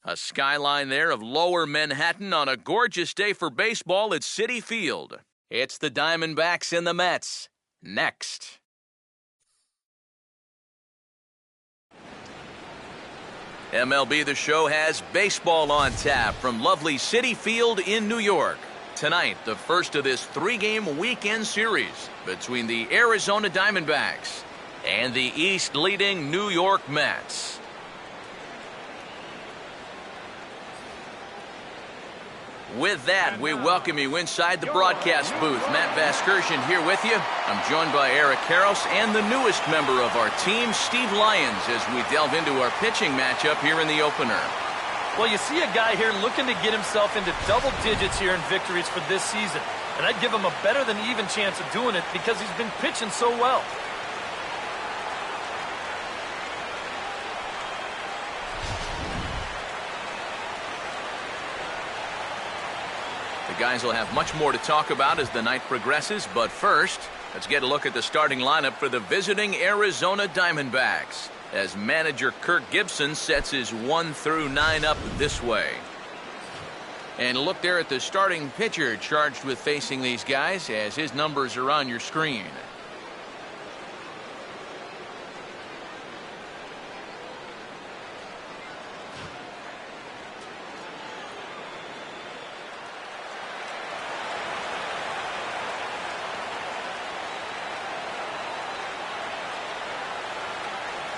A skyline there of lower Manhattan on a gorgeous day for baseball at Citi Field. It's the Diamondbacks and the Mets. Next. MLB The Show has baseball on tap from lovely Citi Field in New York. Tonight, the first of this three-game weekend series between the Arizona Diamondbacks and the East-leading New York Mets. With that, we welcome you inside the broadcast booth. Matt Vasgersian here with you. I'm joined by Eric Karros and the newest member of our team, Steve Lyons, as we delve into our pitching matchup here in the opener. Well, you see a guy here looking to get himself into double digits here in victories for this season. And I'd give him a better than even chance of doing it because he's been pitching so well. The guys will have much more to talk about as the night progresses, but first, let's get a look at the starting lineup for the visiting Arizona Diamondbacks as manager Kirk Gibson sets his 1 through 9 up this way. And look there at the starting pitcher charged with facing these guys as his numbers are on your screen.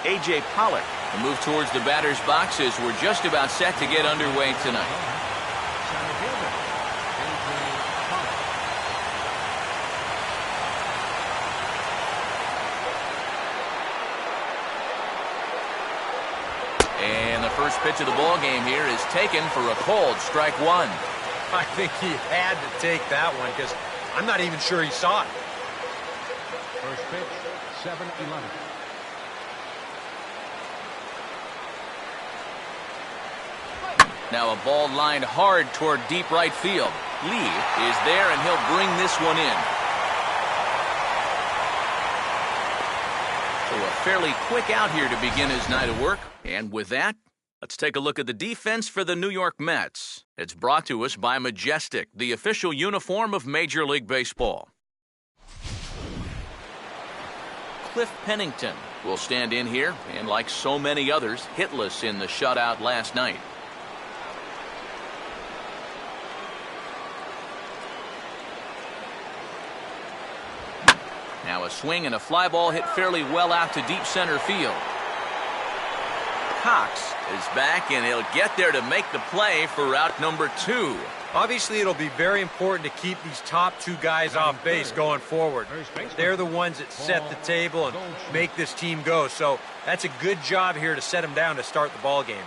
A.J. Pollock will move towards the batter's box as we're just about set to get underway tonight. And the first pitch of the ball game here is taken for a cold strike one. I think he had to take that one because I'm not even sure he saw it. First pitch, 7-11. Now a ball lined hard toward deep right field. Lee is there, and he'll bring this one in. So a fairly quick out here to begin his night of work. And with that, let's take a look at the defense for the New York Mets. It's brought to us by Majestic, the official uniform of Major League Baseball. Cliff Pennington will stand in here, and like so many others, hitless in the shutout last night. Now a swing and a fly ball hit fairly well out to deep center field. Cox is back, and he'll get there to make the play for out number 2. Obviously, it'll be very important to keep these top two guys off base going forward. They're the ones that set the table and make this team go. So that's a good job here to set them down to start the ball game.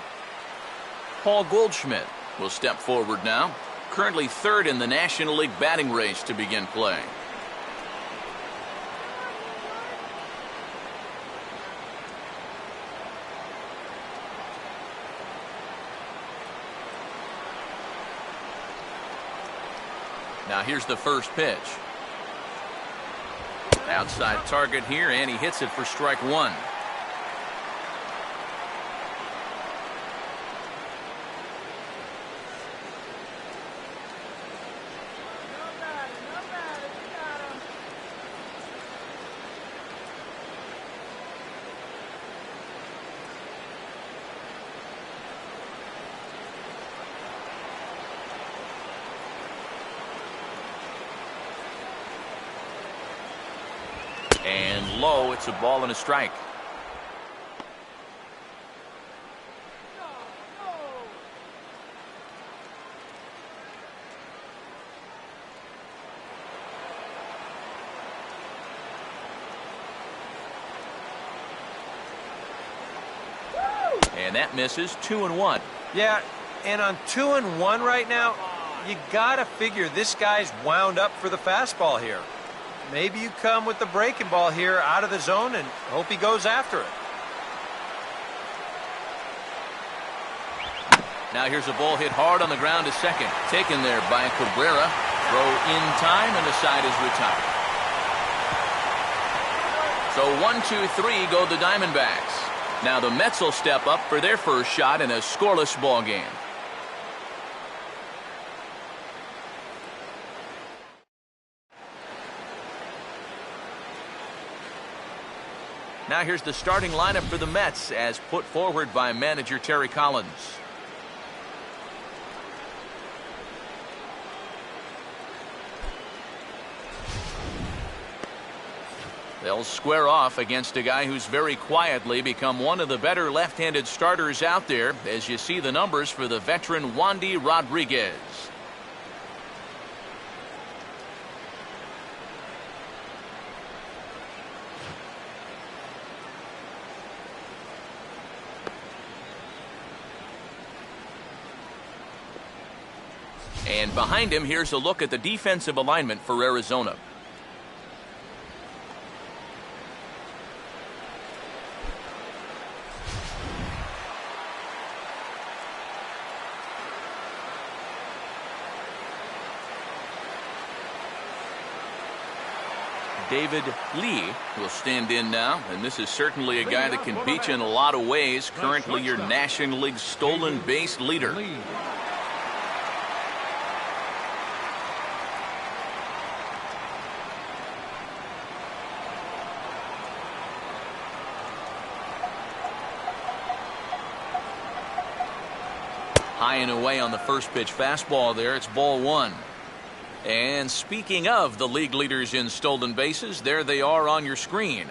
Paul Goldschmidt will step forward now, currently 3rd in the National League batting race to begin play. Now here's the first pitch. Outside target here, and he hits it for strike one. And low, it's a ball and a strike. And that misses. 2-1. Yeah, and on 2-1 right now, you gotta figure this guy's wound up for the fastball here. Maybe you come with the breaking ball here out of the zone and hope he goes after it. Now here's a ball hit hard on the ground to second. Taken there by Cabrera. Throw in time, and the side is retired. So 1-2-3 go the Diamondbacks. Now the Mets will step up for their first shot in a scoreless ball game. Now here's the starting lineup for the Mets as put forward by manager Terry Collins. They'll square off against a guy who's very quietly become one of the better left-handed starters out there, as you see the numbers for the veteran Wandy Rodriguez. And behind him, here's a look at the defensive alignment for Arizona. David Lee will stand in now, and this is certainly a guy that can beat you in a lot of ways. Currently your National League stolen base leader. High and away on the first pitch fastball there. It's ball one. And speaking of the league leaders in stolen bases, there they are on your screen.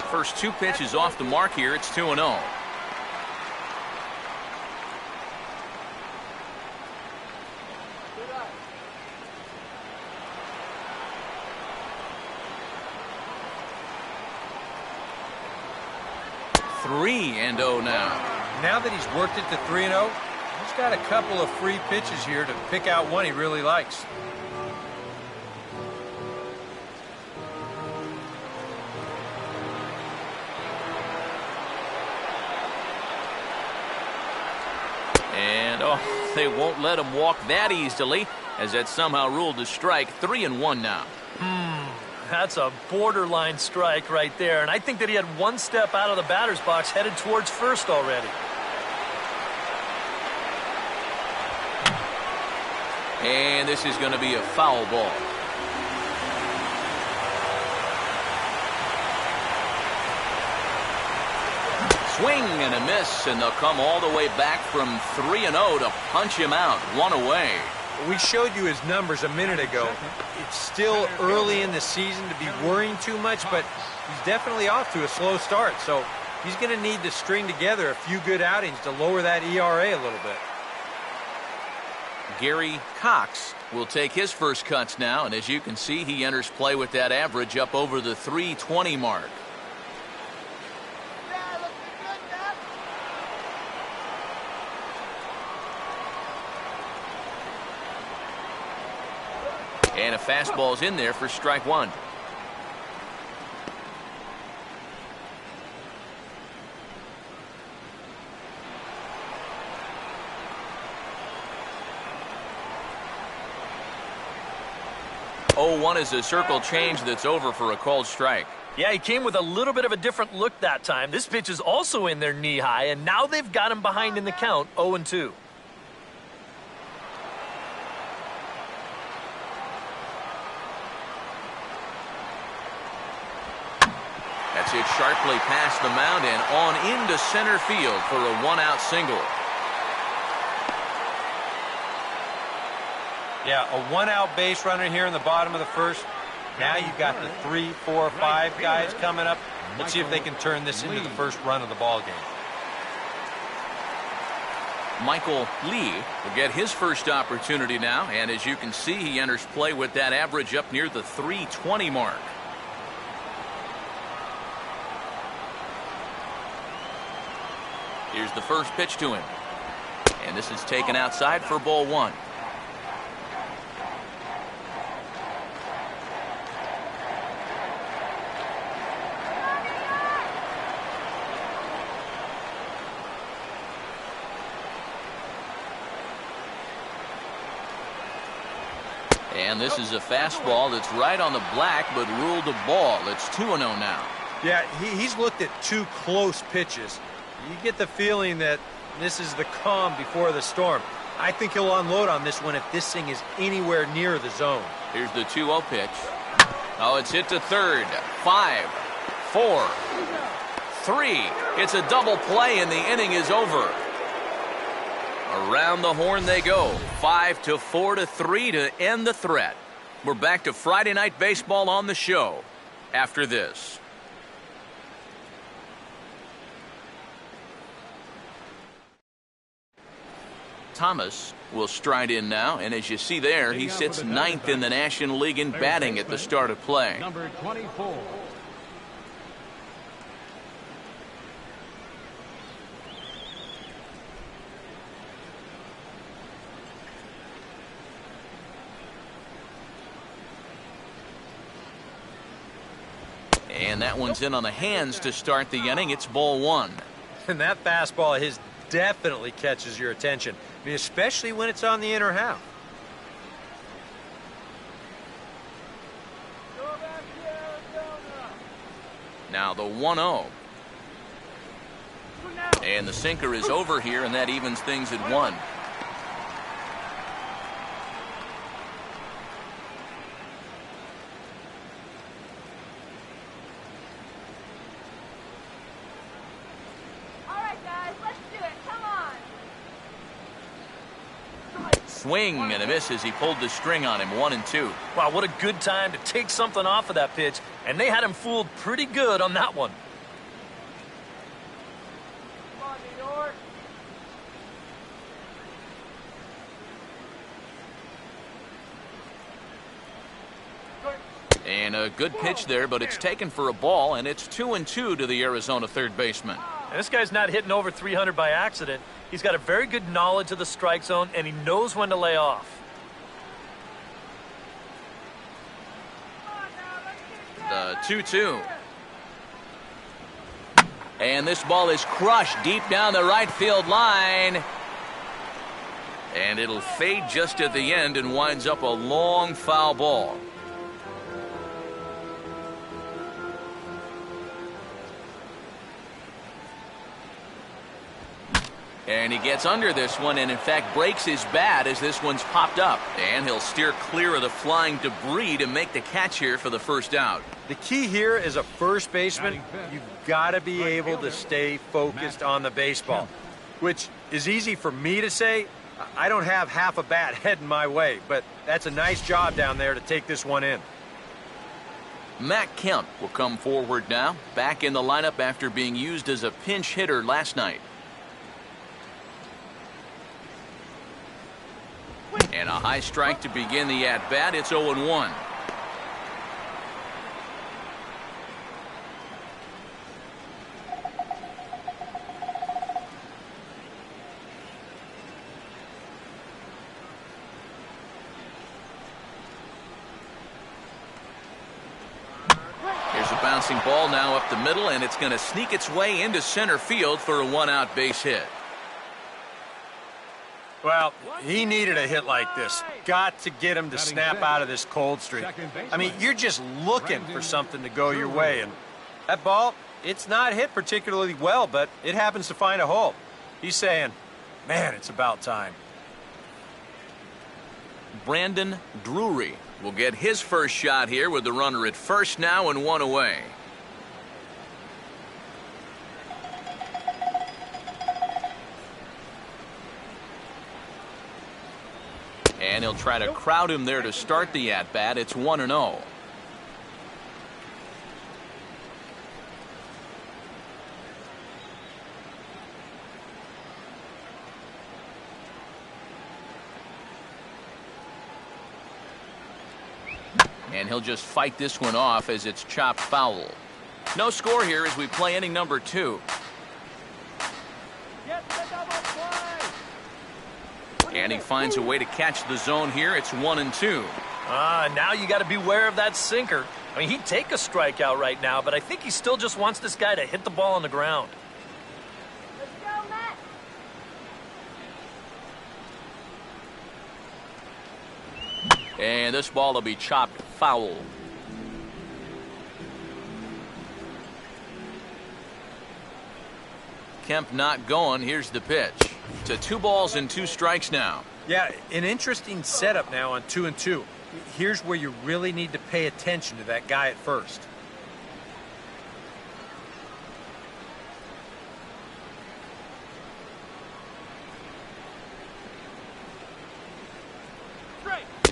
First two pitches off the mark here. It's 2-0. Three and 0 now. Now that he's worked it to 3-0, he's got a couple of free pitches here to pick out one he really likes. And they won't let him walk that easily, as that's somehow ruled a strike. 3-1 now. That's a borderline strike right there, and I think that he had one step out of the batter's box headed towards first already. And this is going to be a foul ball. Swing and a miss, and they'll come all the way back from 3-0 to punch him out. One away. We showed you his numbers a minute ago. It's still early in the season to be worrying too much, but he's definitely off to a slow start. So he's going to need to string together a few good outings to lower that ERA a little bit. Gary Cox will take his first cuts now, and as you can see, he enters play with that average up over the 320 mark. And a fastball's in there for strike one. Oh, 1 is a circle change that's over for a called strike. Yeah, he came with a little bit of a different look that time. This pitch is also in there knee high, and now they've got him behind in the count, 0-2. That's it sharply past the mound and on into center field for a one-out single. Yeah, a one-out base runner here in the bottom of the first. Now you've got the 3, 4, 5 guys coming up. Let's see if they can turn this into the first run of the ball game. Michael Lee will get his first opportunity now, and as you can see, he enters play with that average up near the 320 mark. Here's the first pitch to him, and this is taken outside for ball one. And this is a fastball that's right on the black, but ruled a ball. It's 2-0 now. Yeah, he's looked at 2 close pitches. You get the feeling that this is the calm before the storm. I think he'll unload on this one if this thing is anywhere near the zone. Here's the 2-0 pitch. Oh, it's hit to third. 5, 4, 3. It's a double play, and the inning is over. Around the horn they go. 5-4-3 to end the threat. We're back to Friday Night Baseball on the show after this. Thomas will stride in now, and as you see there, he sits 9th in the National League in batting at the start of play. Number 24. And that one's in on the hands to start the inning. It's ball 1. And that fastball of his definitely catches your attention. I mean, especially when it's on the inner half. Now the 1-0. And the sinker is over here, and that evens things at 1. Swing and a miss as he pulled the string on him. 1-2. Wow, what a good time to take something off of that pitch, and they had him fooled pretty good on that one. Come on, New York. And a good pitch there, but it's taken for a ball, and it's 2-2 to the Arizona third baseman. And this guy's not hitting over 300 by accident. He's got a very good knowledge of the strike zone, and he knows when to lay off. The 2-2. And this ball is crushed deep down the right field line. And it'll fade just at the end and winds up a long foul ball. And he gets under this one and, in fact, breaks his bat as this one's popped up. And he'll steer clear of the flying debris to make the catch here for the first out. The key here as a first baseman, you've got to be able to stay focused on the baseball, which is easy for me to say. I don't have half a bat heading my way, but that's a nice job down there to take this one in. Matt Kemp will come forward now, back in the lineup after being used as a pinch hitter last night. And a high strike to begin the at-bat. It's 0-1. Here's a bouncing ball now up the middle, and it's going to sneak its way into center field for a one-out base hit. Well, he needed a hit like this. Got to get him to snap out of this cold streak. I mean, you're just looking for something to go your way. And that ball, it's not hit particularly well, but it happens to find a hole. He's saying, man, it's about time. Brandon Drury will get his first shot here with the runner at first now and one away. And he'll try to crowd him there to start the at-bat. It's 1-0. And he'll just fight this one off as it's chopped foul. No score here as we play inning number 2. And he finds a way to catch the zone here. It's 1-2. Now you got to beware of that sinker. I mean, he'd take a strikeout right now, but I think he still just wants this guy to hit the ball on the ground. Let's go, Matt. And this ball will be chopped foul. Kemp not going. Here's the pitch. To 2 balls and 2 strikes now. Yeah, an interesting setup now on 2-2. Here's where you really need to pay attention to that guy at first.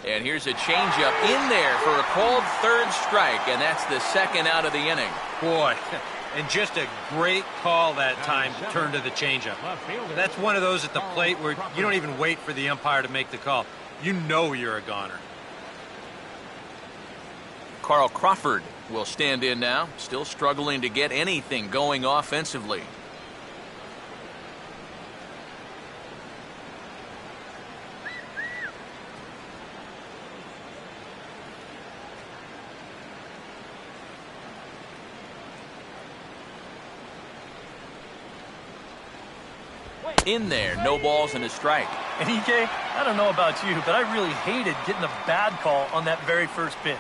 And here's a changeup in there for a called 3rd strike, and that's the 2nd out of the inning. Boy, and just a great call that time to turn to the changeup. That's one of those at the plate where you don't even wait for the umpire to make the call. You know you're a goner. Carl Crawford will stand in now, still struggling to get anything going offensively. In there, no balls and a strike. And EK, I don't know about you, but I really hated getting a bad call on that very first pitch.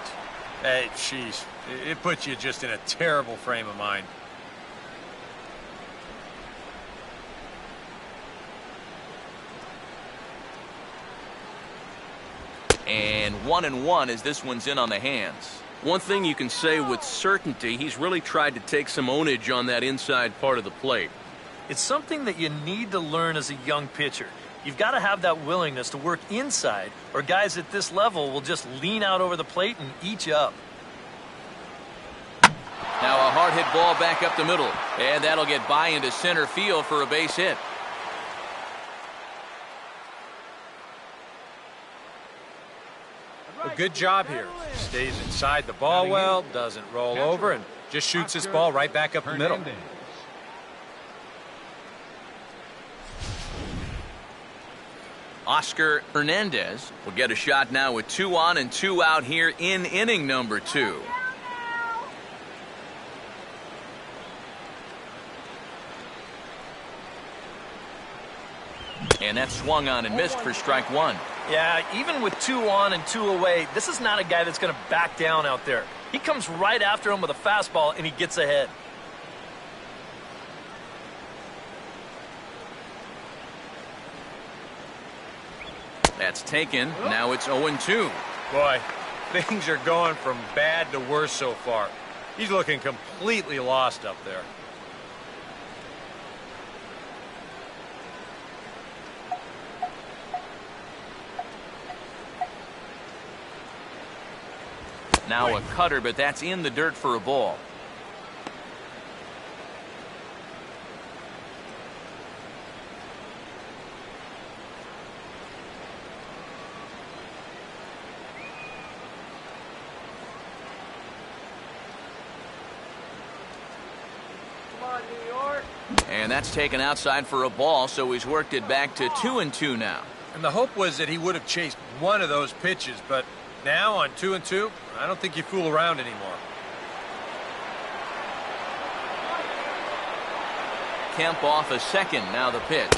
Hey, jeez, it puts you just in a terrible frame of mind. And 1-1 as this one's in on the hands. One thing you can say with certainty, he's really tried to take some ownage on that inside part of the plate. It's something that you need to learn as a young pitcher. You've got to have that willingness to work inside, or guys at this level will just lean out over the plate and eat you up. Now a hard hit ball back up the middle, and that'll get by into center field for a base hit. A good job here. Stays inside the ball well, doesn't roll over, and just shoots this ball right back up the middle. Oscar Hernandez will get a shot now with 2 on and 2 out here in inning number 2. And that swung on and missed for strike 1. Yeah, even with 2 on and 2 away, this is not a guy that's going to back down out there. He comes right after him with a fastball, and he gets ahead. That's taken. Now it's 0-2. Boy, things are going from bad to worse so far. He's looking completely lost up there. Now a cutter, but that's in the dirt for a ball. And that's taken outside for a ball, so he's worked it back to 2-2 now. And the hope was that he would have chased one of those pitches, but now on 2-2, I don't think you fool around anymore. Kemp off a second, now the pitch.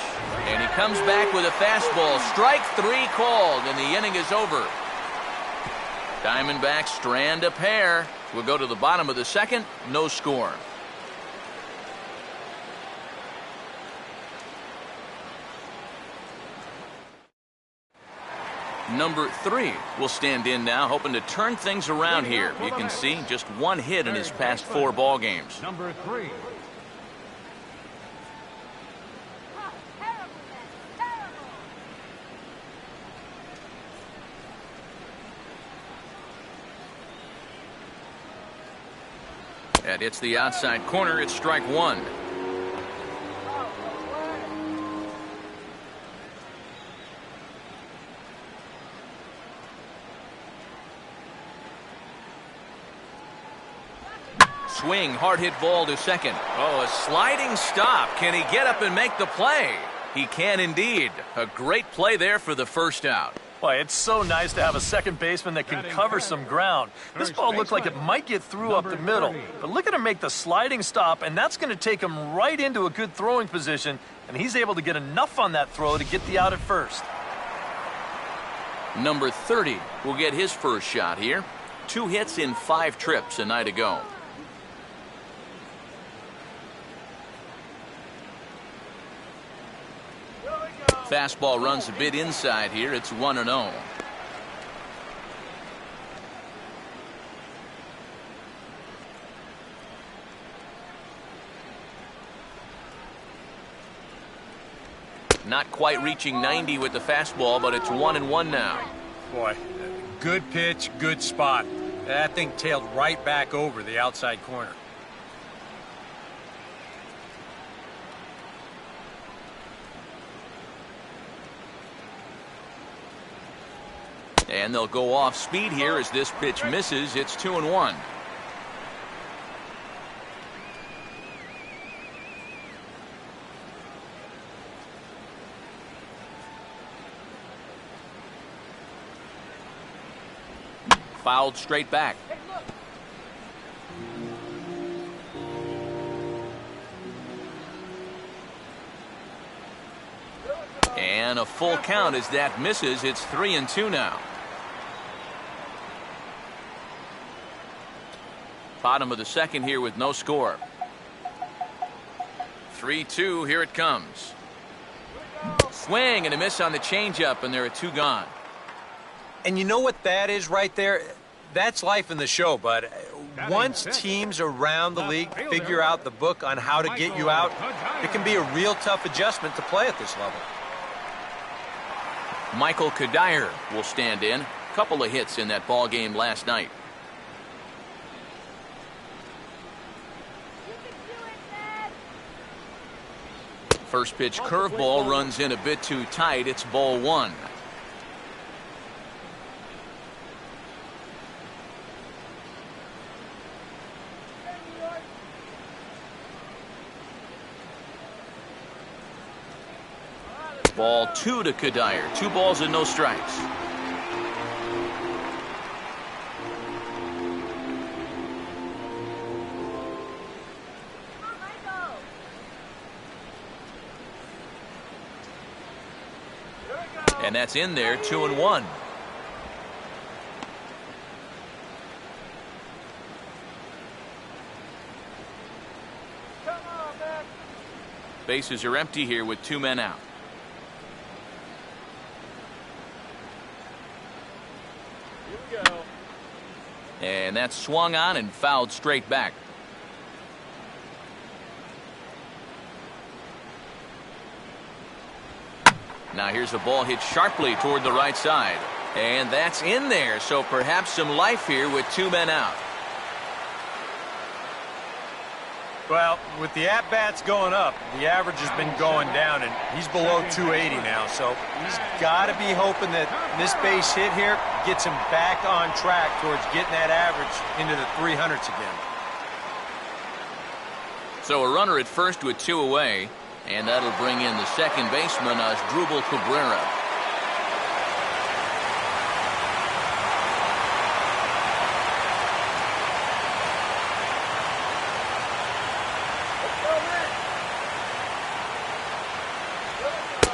And he comes back with a fastball. Strike 3 called, and the inning is over. Diamondbacks strand a pair. We'll go to the bottom of the second, no score. Number 3 will stand in now, hoping to turn things around here. You can see just 1 hit in his past 4 ball games. Number 3. That hits the outside corner. It's strike 1. Swing, hard hit ball to second. Oh, a sliding stop. Can he get up and make the play? He can indeed. A great play there for the first out. Boy, it's so nice to have a second baseman that can cover some ground. This ball looked like it might get through up the middle, but look at him make the sliding stop, and that's going to take him right into a good throwing position, and he's able to get enough on that throw to get the out at first. Number 30 will get his first shot here. 2 hits in 5 trips a night ago. Fastball runs a bit inside here. It's 1-0. Not quite reaching 90 with the fastball, but it's 1-1 now. Boy, good pitch, good spot. That thing tailed right back over the outside corner. And they'll go off speed here as this pitch misses. It's 2-1. Fouled straight back. And a full count as that misses. It's 3-2 now. Bottom of the second here with no score. 3-2, here it comes. Swing and a miss on the changeup, and there are 2 gone. And you know what that is right there? That's life in the show, bud. Once teams around the league figure out the book on how to get you out, it can be a real tough adjustment to play at this level. Michael Kadire will stand in. Couple of hits in that ball game last night. First pitch curveball runs in a bit too tight. It's ball 1. Ball 2 to Kadire. 2 balls and no strikes. And that's in there, 2-1. Bases are empty here with 2 men out. And that's swung on and fouled straight back. Now here's a ball hit sharply toward the right side. And that's in there, so perhaps some life here with 2 men out. Well, with the at-bats going up, the average has been going down, and he's below 280 now, so he's got to be hoping that this base hit here gets him back on track towards getting that average into the 300s again. So a runner at first with 2 away, and that'll bring in the second baseman, Asdrubal Cabrera.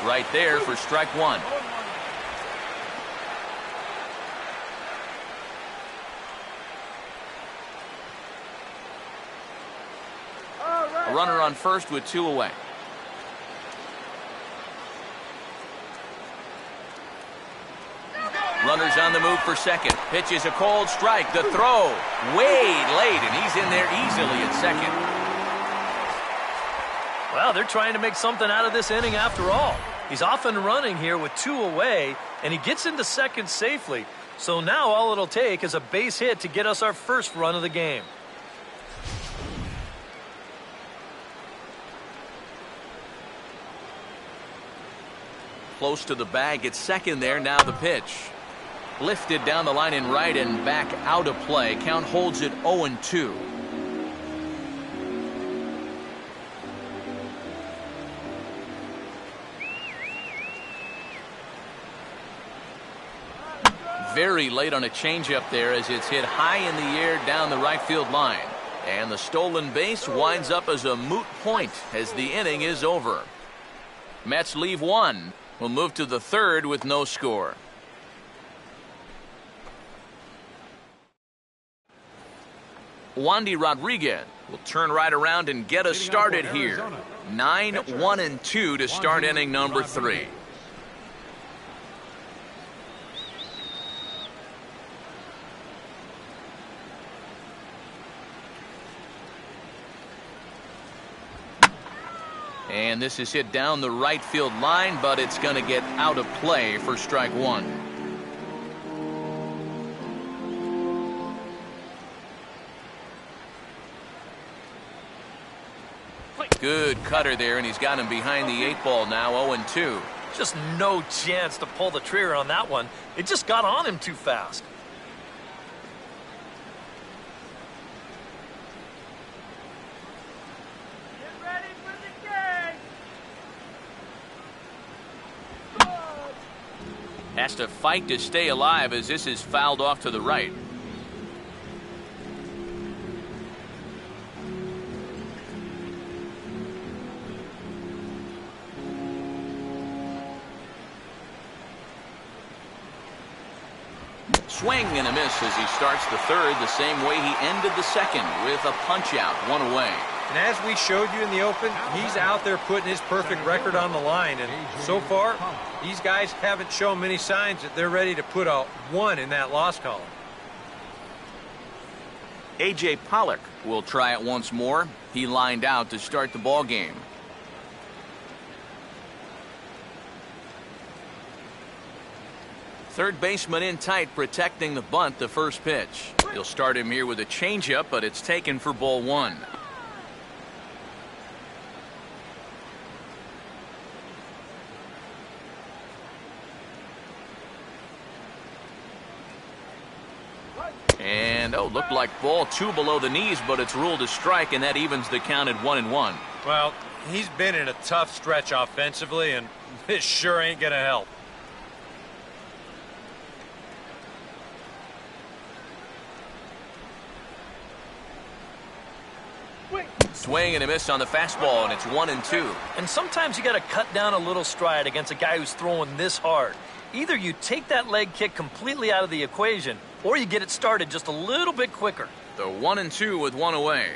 Right there for strike 1. A runner on first with 2 away. Runners on the move for second. Pitch is a cold strike. The throw way late, and he's in there easily at second. Well, they're trying to make something out of this inning after all. He's off and running here with 2 away, and he gets into second safely. So now all it'll take is a base hit to get us our first run of the game. Close to the bag at second there. Now the pitch. Lifted down the line in right and back out of play. Count holds it 0-2. Very late on a changeup there as it's hit high in the air down the right field line. And the stolen base winds up as a moot point as the inning is over. Mets leave 1. We'll move to the third with no score. Wandy Rodriguez will turn right around and get us started here. 9-1-2 to start inning number 3. And this is hit down the right field line, but it's going to get out of play for strike 1. Good cutter there, and he's got him behind the 8-ball now, 0-2. Just no chance to pull the trigger on that one. It just got on him too fast. Get ready for the game. Has to fight to stay alive as this is fouled off to the right. Swing and a miss as he starts the third the same way he ended the second with a punch out, 1 away. And as we showed you in the open, he's out there putting his perfect record on the line. And so far, these guys haven't shown many signs that they're ready to put a 1 in that loss column. A.J. Pollock will try it once more. He lined out to start the ball game. Third baseman in tight, protecting the bunt, the first pitch. He'll start him here with a changeup, but it's taken for ball 1. And, looked like ball 2 below the knees, but it's ruled a strike, and that evens the count at 1-1. Well, he's been in a tough stretch offensively, and this sure ain't going to help. Swing and a miss on the fastball, and it's 1-2. And sometimes you got to cut down a little stride against a guy who's throwing this hard. Either you take that leg kick completely out of the equation, or you get it started just a little bit quicker. The 1-2 with 1 away.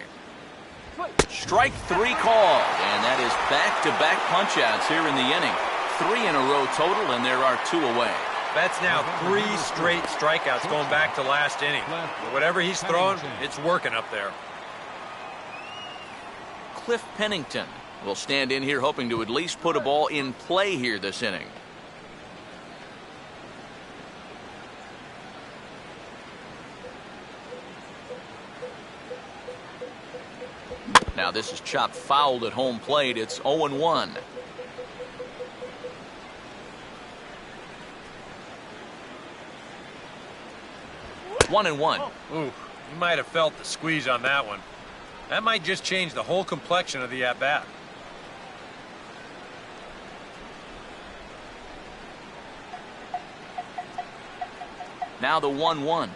Strike 3 called, and that is back-to-back punch-outs here in the inning. 3 in a row total, and there are 2 away. That's now 3 straight strikeouts going back to last inning. Whatever he's throwing, it's working up there. Cliff Pennington will stand in here hoping to at least put a ball in play here this inning. Now this is chopped fouled at home plate. It's 0-1. One and one. Ooh, you might have felt the squeeze on that one. That might just change the whole complexion of the at-bat. Now the 1-1.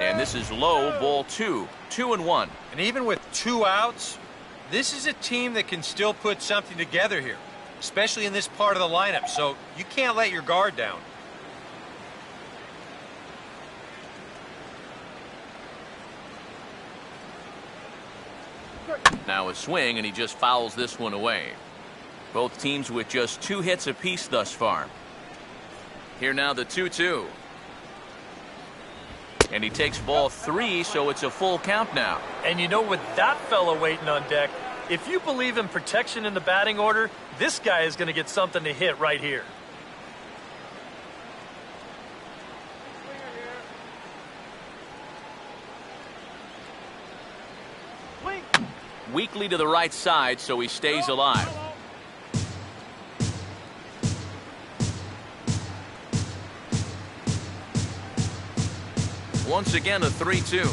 And this is low, ball 2. 2-1. And even with 2 outs, this is a team that can still put something together here, especially in this part of the lineup, so you can't let your guard down. Now a swing, and he just fouls this one away. Both teams with just 2 hits apiece thus far. Here now the 2-2. And he takes ball 3, so it's a full count now. And you know, with that fella waiting on deck, if you believe in protection in the batting order, this guy is going to get something to hit right here. Weakly to the right side, so he stays alive. Once again, a 3-2.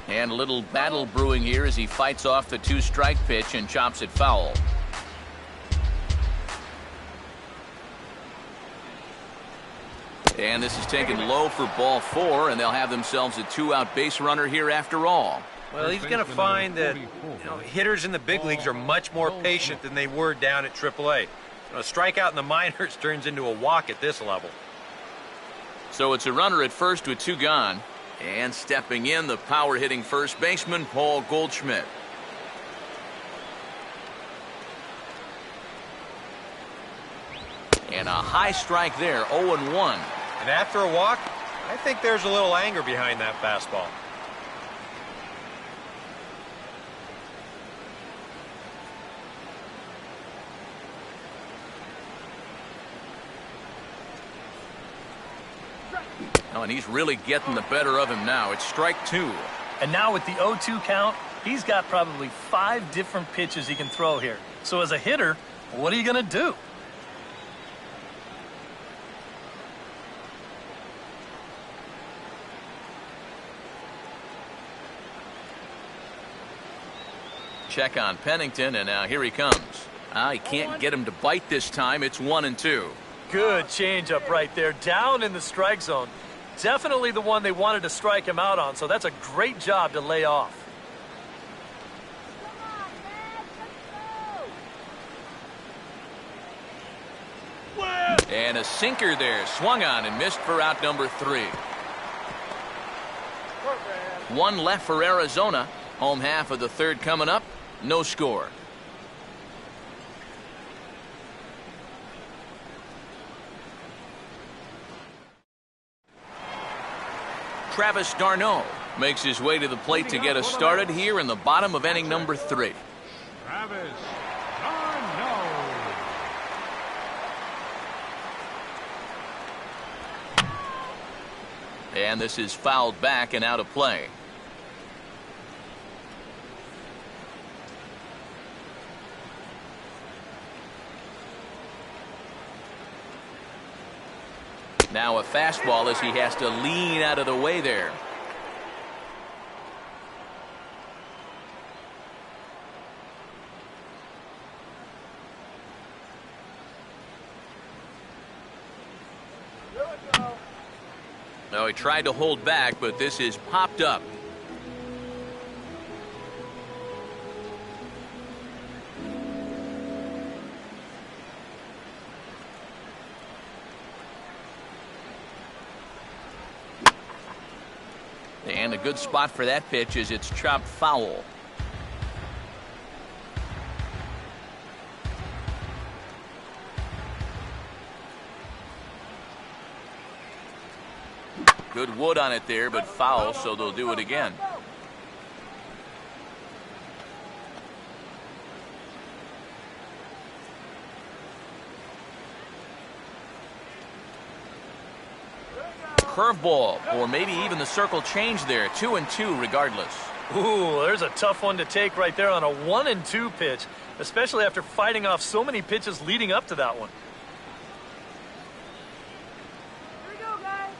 And a little battle brewing here as he fights off the 2-strike pitch and chops it foul. And this is taken low for ball 4, and they'll have themselves a 2-out base runner here after all. Well, he's going to find that hitters in the big leagues are much more patient than they were down at AAA. A strikeout in the minors turns into a walk at this level. So it's a runner at first with 2 gone. And stepping in, the power-hitting first baseman, Paul Goldschmidt. And a high strike there, 0-1. And after a walk, I think there's a little anger behind that fastball. Oh, and he's really getting the better of him now. It's strike 2. And now with the 0-2 count, he's got probably 5 different pitches he can throw here. So as a hitter, what are you going to do? Check on Pennington, and now here he comes. He can't get him to bite this time. It's 1-2. Good changeup right there, down in the strike zone. Definitely the one they wanted to strike him out on, so that's a great job to lay off. And a sinker there, swung on and missed for out number 3. 1 left for Arizona. Home half of the 3rd coming up. No score. Travis d'Arnaud makes his way to the plate to get us started here in the bottom of inning number 3. Travis d'Arnaud. And this is fouled back and out of play. Now a fastball as he has to lean out of the way there. No, he tried to hold back, but this is popped up. And a good spot for that pitch is it's chopped foul. Good wood on it there, but foul, so they'll do it again. Curveball, or maybe even the circle change there. 2-2 regardless. Ooh, there's a tough one to take right there on a 1-2 pitch, especially after fighting off so many pitches leading up to that one. Here we go, guys.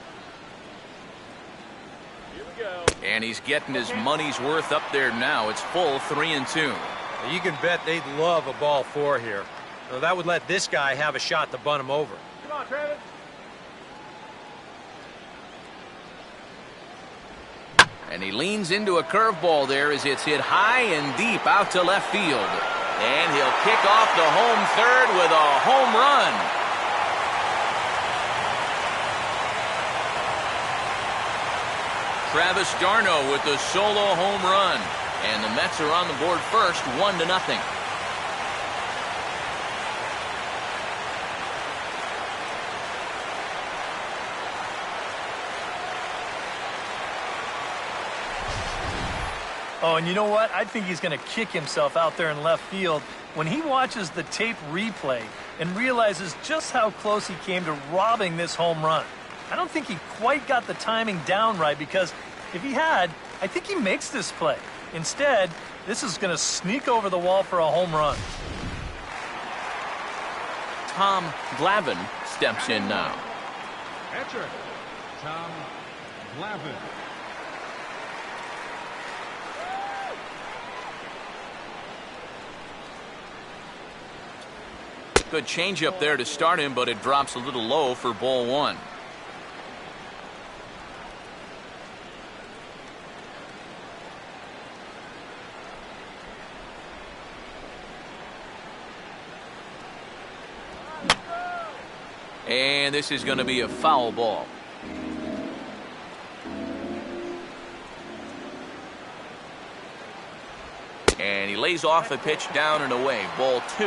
Here we go. And he's getting his money's worth up there now. It's full 3-2. You can bet they'd love a ball 4 here. Now, that would let this guy have a shot to bunt him over. Come on, Travis. And he leans into a curveball there as it's hit high and deep out to left field. And he'll kick off the home third with a home run. Travis d'Arnaud with the solo home run. And the Mets are on the board first, 1-0. Oh, and you know what? I think he's going to kick himself out there in left field when he watches the tape replay and realizes just how close he came to robbing this home run. I don't think he quite got the timing down right, because if he had, I think he makes this play. Instead, this is going to sneak over the wall for a home run. Tom Glavine steps in now. Catcher, Tom Glavine. Good changeup there to start him, but it drops a little low for ball 1. And this is going to be a foul ball. And he lays off the pitch down and away. Ball 2.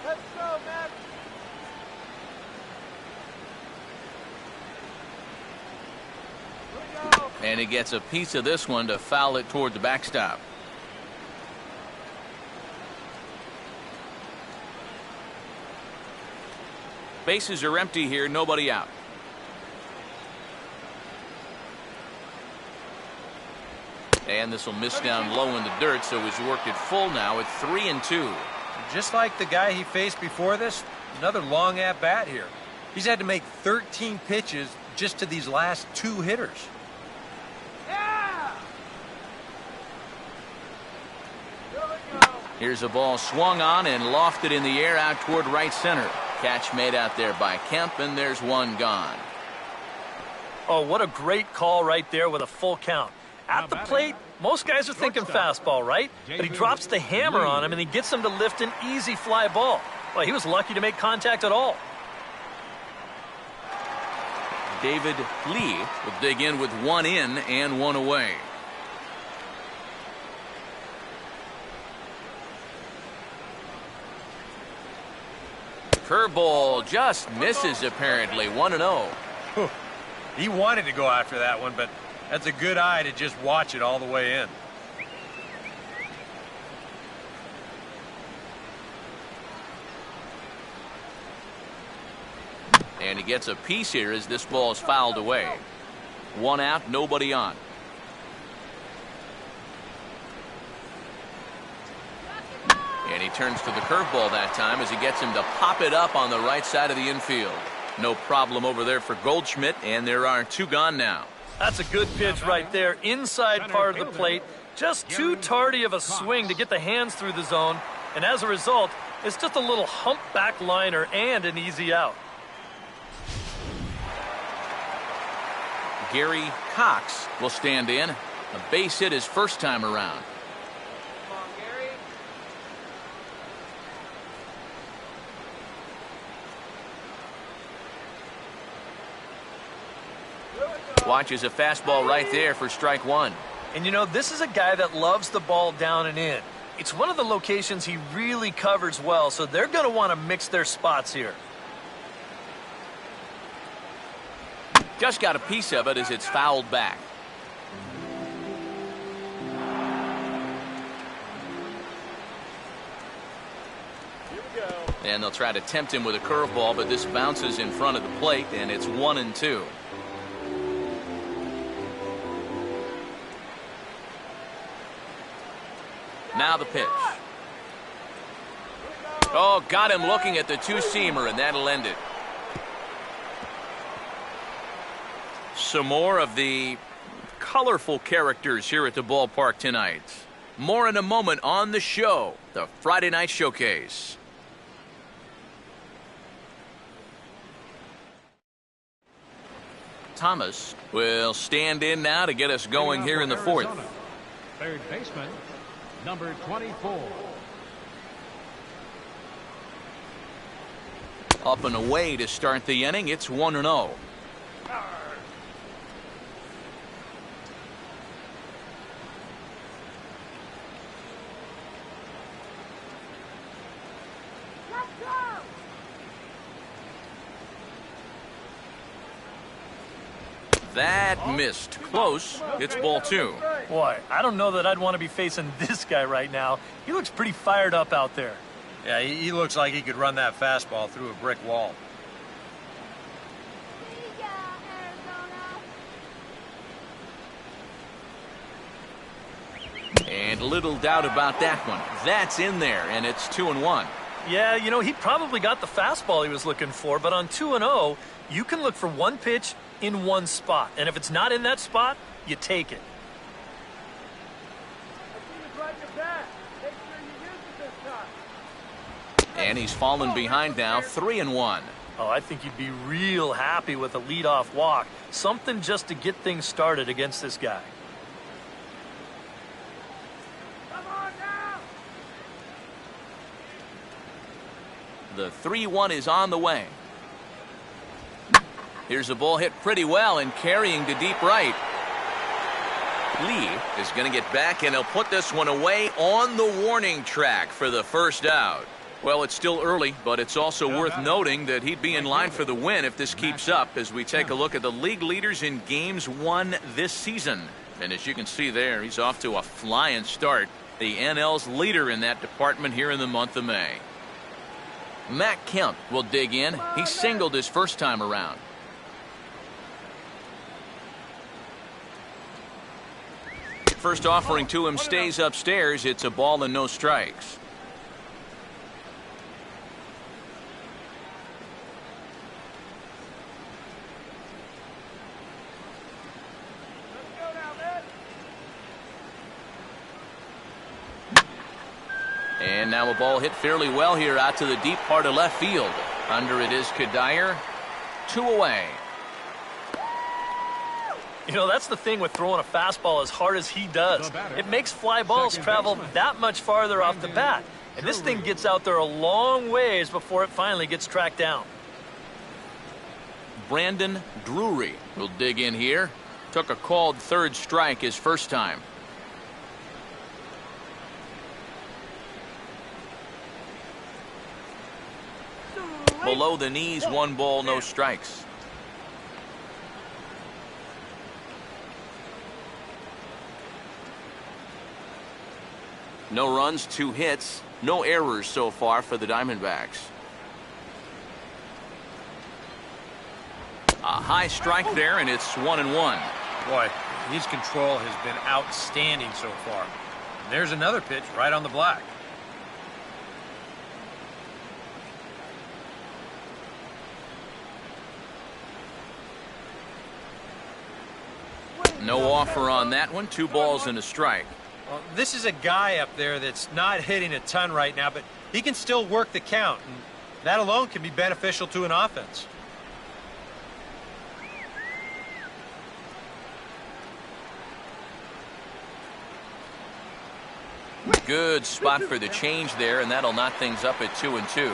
Let's go, man. Here we go. And he gets a piece of this one to foul it toward the backstop. Bases are empty here, nobody out. And this will miss down low in the dirt, so he's worked it full now at 3-2. Just like the guy he faced before this, another long at bat here. He's had to make 13 pitches just to these last 2 hitters. Yeah. Here we go. Here's a ball swung on and lofted in the air out toward right center. Catch made out there by Kemp, and there's one gone. Oh, what a great call right there with a full count. At the plate, most guys are thinking fastball, right? But he drops the hammer on him, and he gets him to lift an easy fly ball. Well, he was lucky to make contact at all. David Lee will dig in with 1 in and 1 away. Curveball just misses apparently. 1-0. He wanted to go after that one, but that's a good eye to just watch it all the way in. And he gets a piece here as this ball is fouled away. 1 out, nobody on. And he turns to the curveball that time as he gets him to pop it up on the right side of the infield. No problem over there for Goldschmidt, and there are 2 gone now. That's a good pitch right there, inside part of the plate. Just too tardy of a swing to get the hands through the zone, and as a result, it's just a little humpback liner and an easy out. Gary Cox will stand in. A base hit his first time around. Come on, Gary. Watches a fastball right there for strike 1. And you know, this is a guy that loves the ball down and in. It's one of the locations he really covers well, so they're going to want to mix their spots here. Just got a piece of it as it's fouled back. Here we go. And they'll try to tempt him with a curveball, but this bounces in front of the plate, and it's 1-2. Now the pitch. Oh, got him looking at the 2-seamer, and that'll end it. Some more of the colorful characters here at the ballpark tonight. More in a moment on the show, the Friday Night Showcase. Thomas will stand in now to get us going here in the 4th. Third baseman, number 24. Up and away to start the inning. It's 1-0. Let's go. That missed. Close. It's ball 2. Boy, I don't know that I'd want to be facing this guy right now. He looks pretty fired up out there. Yeah, he looks like he could run that fastball through a brick wall. See ya, Arizona. And little doubt about that one. That's in there, and it's 2-1. Yeah, you know, he probably got the fastball he was looking for, but on 2-0, you can look for one pitch in one spot. And if it's not in that spot, you take it. I see you drive your bat. Make sure you use it this time. And he's fallen behind now, 3-1. Oh, I think you'd be real happy with a leadoff walk. Something just to get things started against this guy. Come on now. The 3-1 is on the way. Here's a ball hit pretty well and carrying to deep right. Lee is going to get back, and he'll put this one away on the warning track for the first out. Well, it's still early, but it's also worth noting that he'd be in line for the win if this keeps up as we take a look at the league leaders in games won this season. And as you can see there, he's off to a flying start. The NL's leader in that department here in the month of May. Matt Kemp will dig in. He singled his first time around. First offering to him stays upstairs. It's a ball and no strikes. And now a ball hit fairly well here out to the deep part of left field. Under it is Kadire. 2 away. You know, that's the thing with throwing a fastball as hard as he does. It makes fly balls travel that much farther off the bat. And this thing gets out there a long ways before it finally gets tracked down. Brandon Drury will dig in here. Took a called third strike his first time. Below the knees, 1 ball, no strikes. No runs, 2 hits, no errors so far for the Diamondbacks. A high strike there, and it's 1-1. Boy, his control has been outstanding so far. And there's another pitch right on the black. No offer on that one. 2 balls and a strike. Well, this is a guy up there that's not hitting a ton right now, but he can still work the count, and that alone can be beneficial to an offense. Good spot for the change there, and that'll knock things up at 2-2.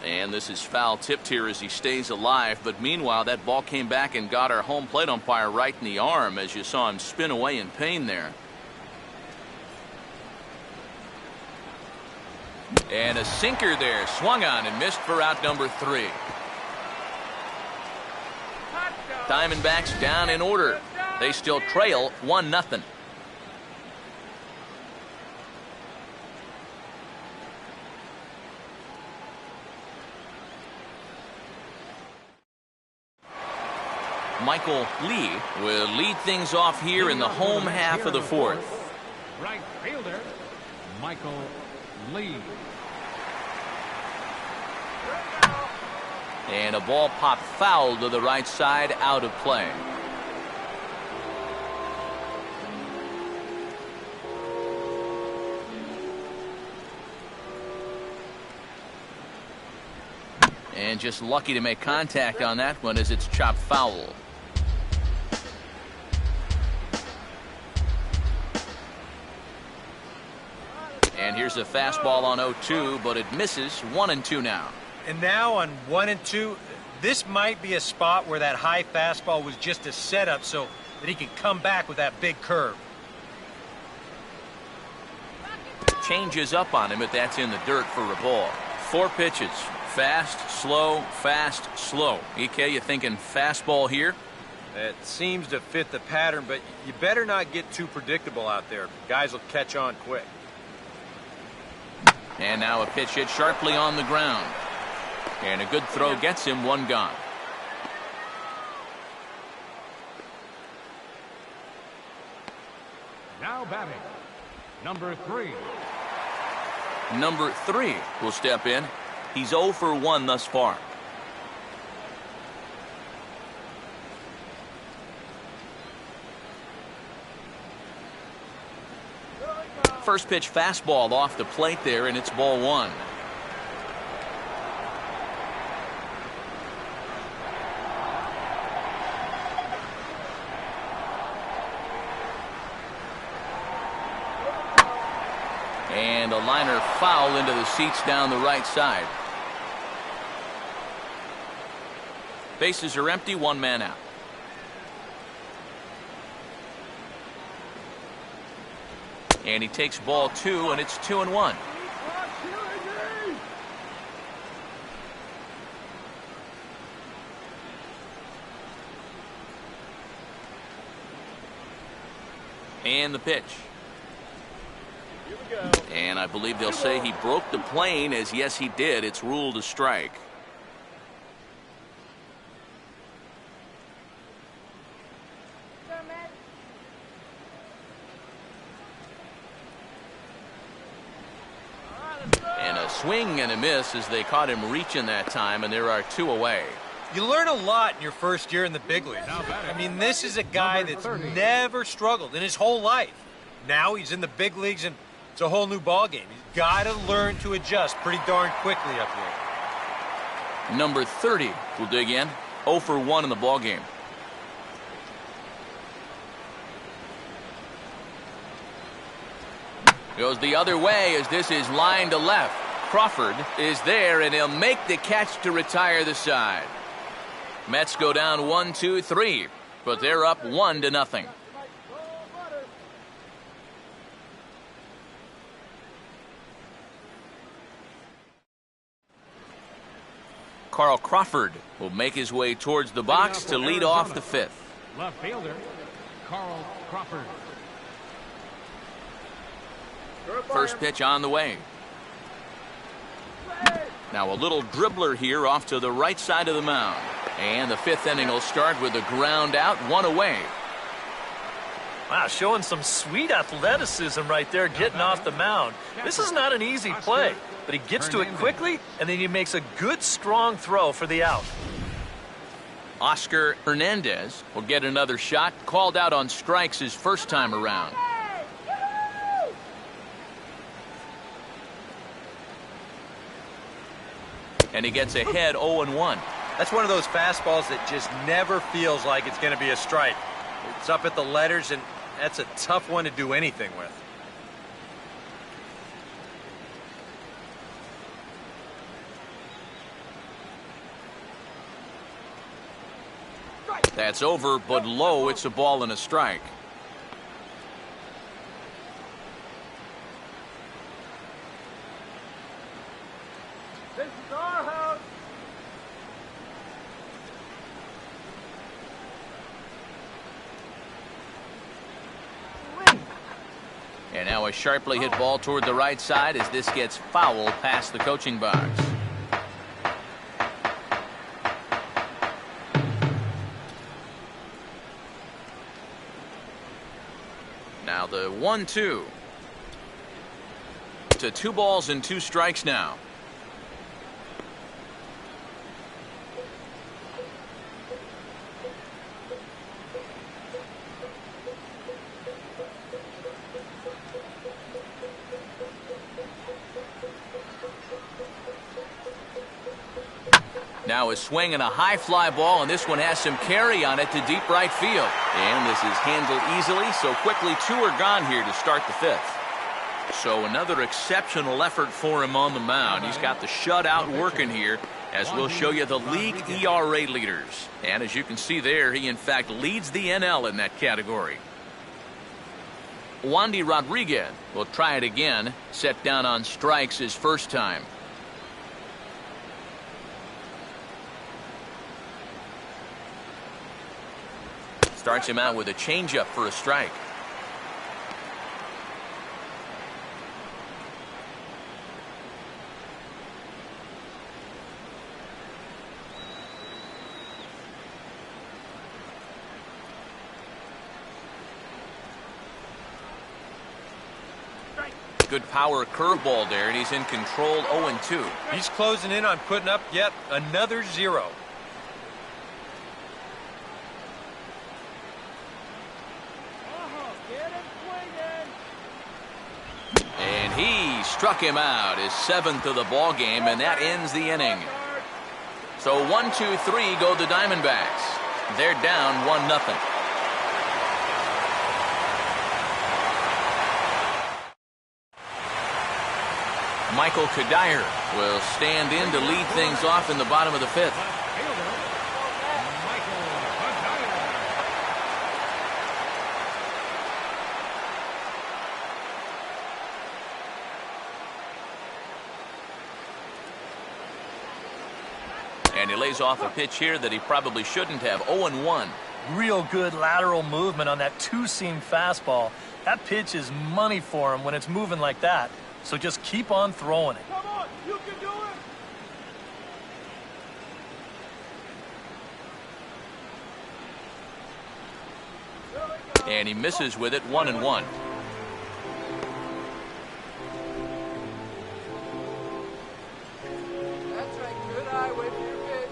And this is foul tipped here as he stays alive. But meanwhile, that ball came back and got our home plate umpire right in the arm as you saw him spin away in pain there. And a sinker there, swung on and missed for out number 3. Diamondbacks down in order. They still trail 1-0. Michael Lee will lead things off here in the home half of the 4th. Right fielder, Michael Lee. And a ball popped foul to the right side, out of play. And just lucky to make contact on that one as it's chopped foul. And here's a fastball on 0-2, but it misses. 1-2 now. And now on 1-2, this might be a spot where that high fastball was just a setup so that he can come back with that big curve. Changes up on him, but that's in the dirt for a ball. 4 pitches. Fast, slow, slow. EK, you thinking fastball here? It seems to fit the pattern, but you better not get too predictable out there. Guys will catch on quick. And now a pitch hit sharply on the ground. And a good throw gets him, 1 gone. Now batting, number 3. Number 3 will step in. He's 0 for 1 thus far. First pitch fastball off the plate there, and it's ball 1. And a liner foul into the seats down the right side. Bases are empty, one man out. And he takes ball 2, and it's 2-1. And the pitch. Here we go. And I believe they'll say he broke the plane, as yes, he did. It's ruled a strike. And a swing and a miss as they caught him reaching that time, and there are 2 away. You learn a lot in your first year in the big leagues. I mean, this is a guy that's never struggled in his whole life. Now he's in the big leagues, and it's a whole new ballgame. He's got to learn to adjust pretty darn quickly up here. Number 30 will dig in. 0 for 1 in the ballgame. Goes the other way as this is line to left. Crawford is there, and he'll make the catch to retire the side. Mets go down 1-2-3, but they're up 1-0. Carl Crawford will make his way towards the box to lead off the 5th. Left fielder, Carl Crawford. First pitch on the way. Now a little dribbler here off to the right side of the mound. And the 5th inning will start with a ground out, 1 away. Wow, showing some sweet athleticism right there, getting off the mound. This is not an easy play, but he gets to it quickly, and then he makes a good, strong throw for the out. Oscar Hernandez will get another shot, called out on strikes his first time around. And he gets ahead 0-1. That's one of those fastballs that just never feels like it's going to be a strike. It's up at the letters, and that's a tough one to do anything with. That's over, but low. It's a ball and a strike. This is our house. And now a sharply hit ball toward the right side as this gets foul past the coaching box. Now the 1-2 to 2 balls and 2 strikes now. Now a swing and a high fly ball, and this one has some carry on it to deep right field. And this is handled easily, so quickly 2 are gone here to start the 5th. So another exceptional effort for him on the mound. He's got the shutout working here, as we'll show you the league ERA leaders. And as you can see there, he in fact leads the NL in that category. Wandy Rodriguez will try it again, set down on strikes his first time. Starts him out with a changeup for a strike. Good power curveball there, and he's in control 0-2. He's closing in on putting up yet another 0. And he struck him out, his 7th of the ball game, and that ends the inning. So 1-2-3 go the Diamondbacks. They're down 1-0. Michael Kadire will stand in to lead things off in the bottom of the fifth. And he lays off a pitch here that he probably shouldn't have. 0-1. Real good lateral movement on that two-seam fastball. That pitch is money for him when it's moving like that. So just keep on throwing it. Come on, you can do it. And he misses with it. 1-1. That's right, good eye, wait for your pitch.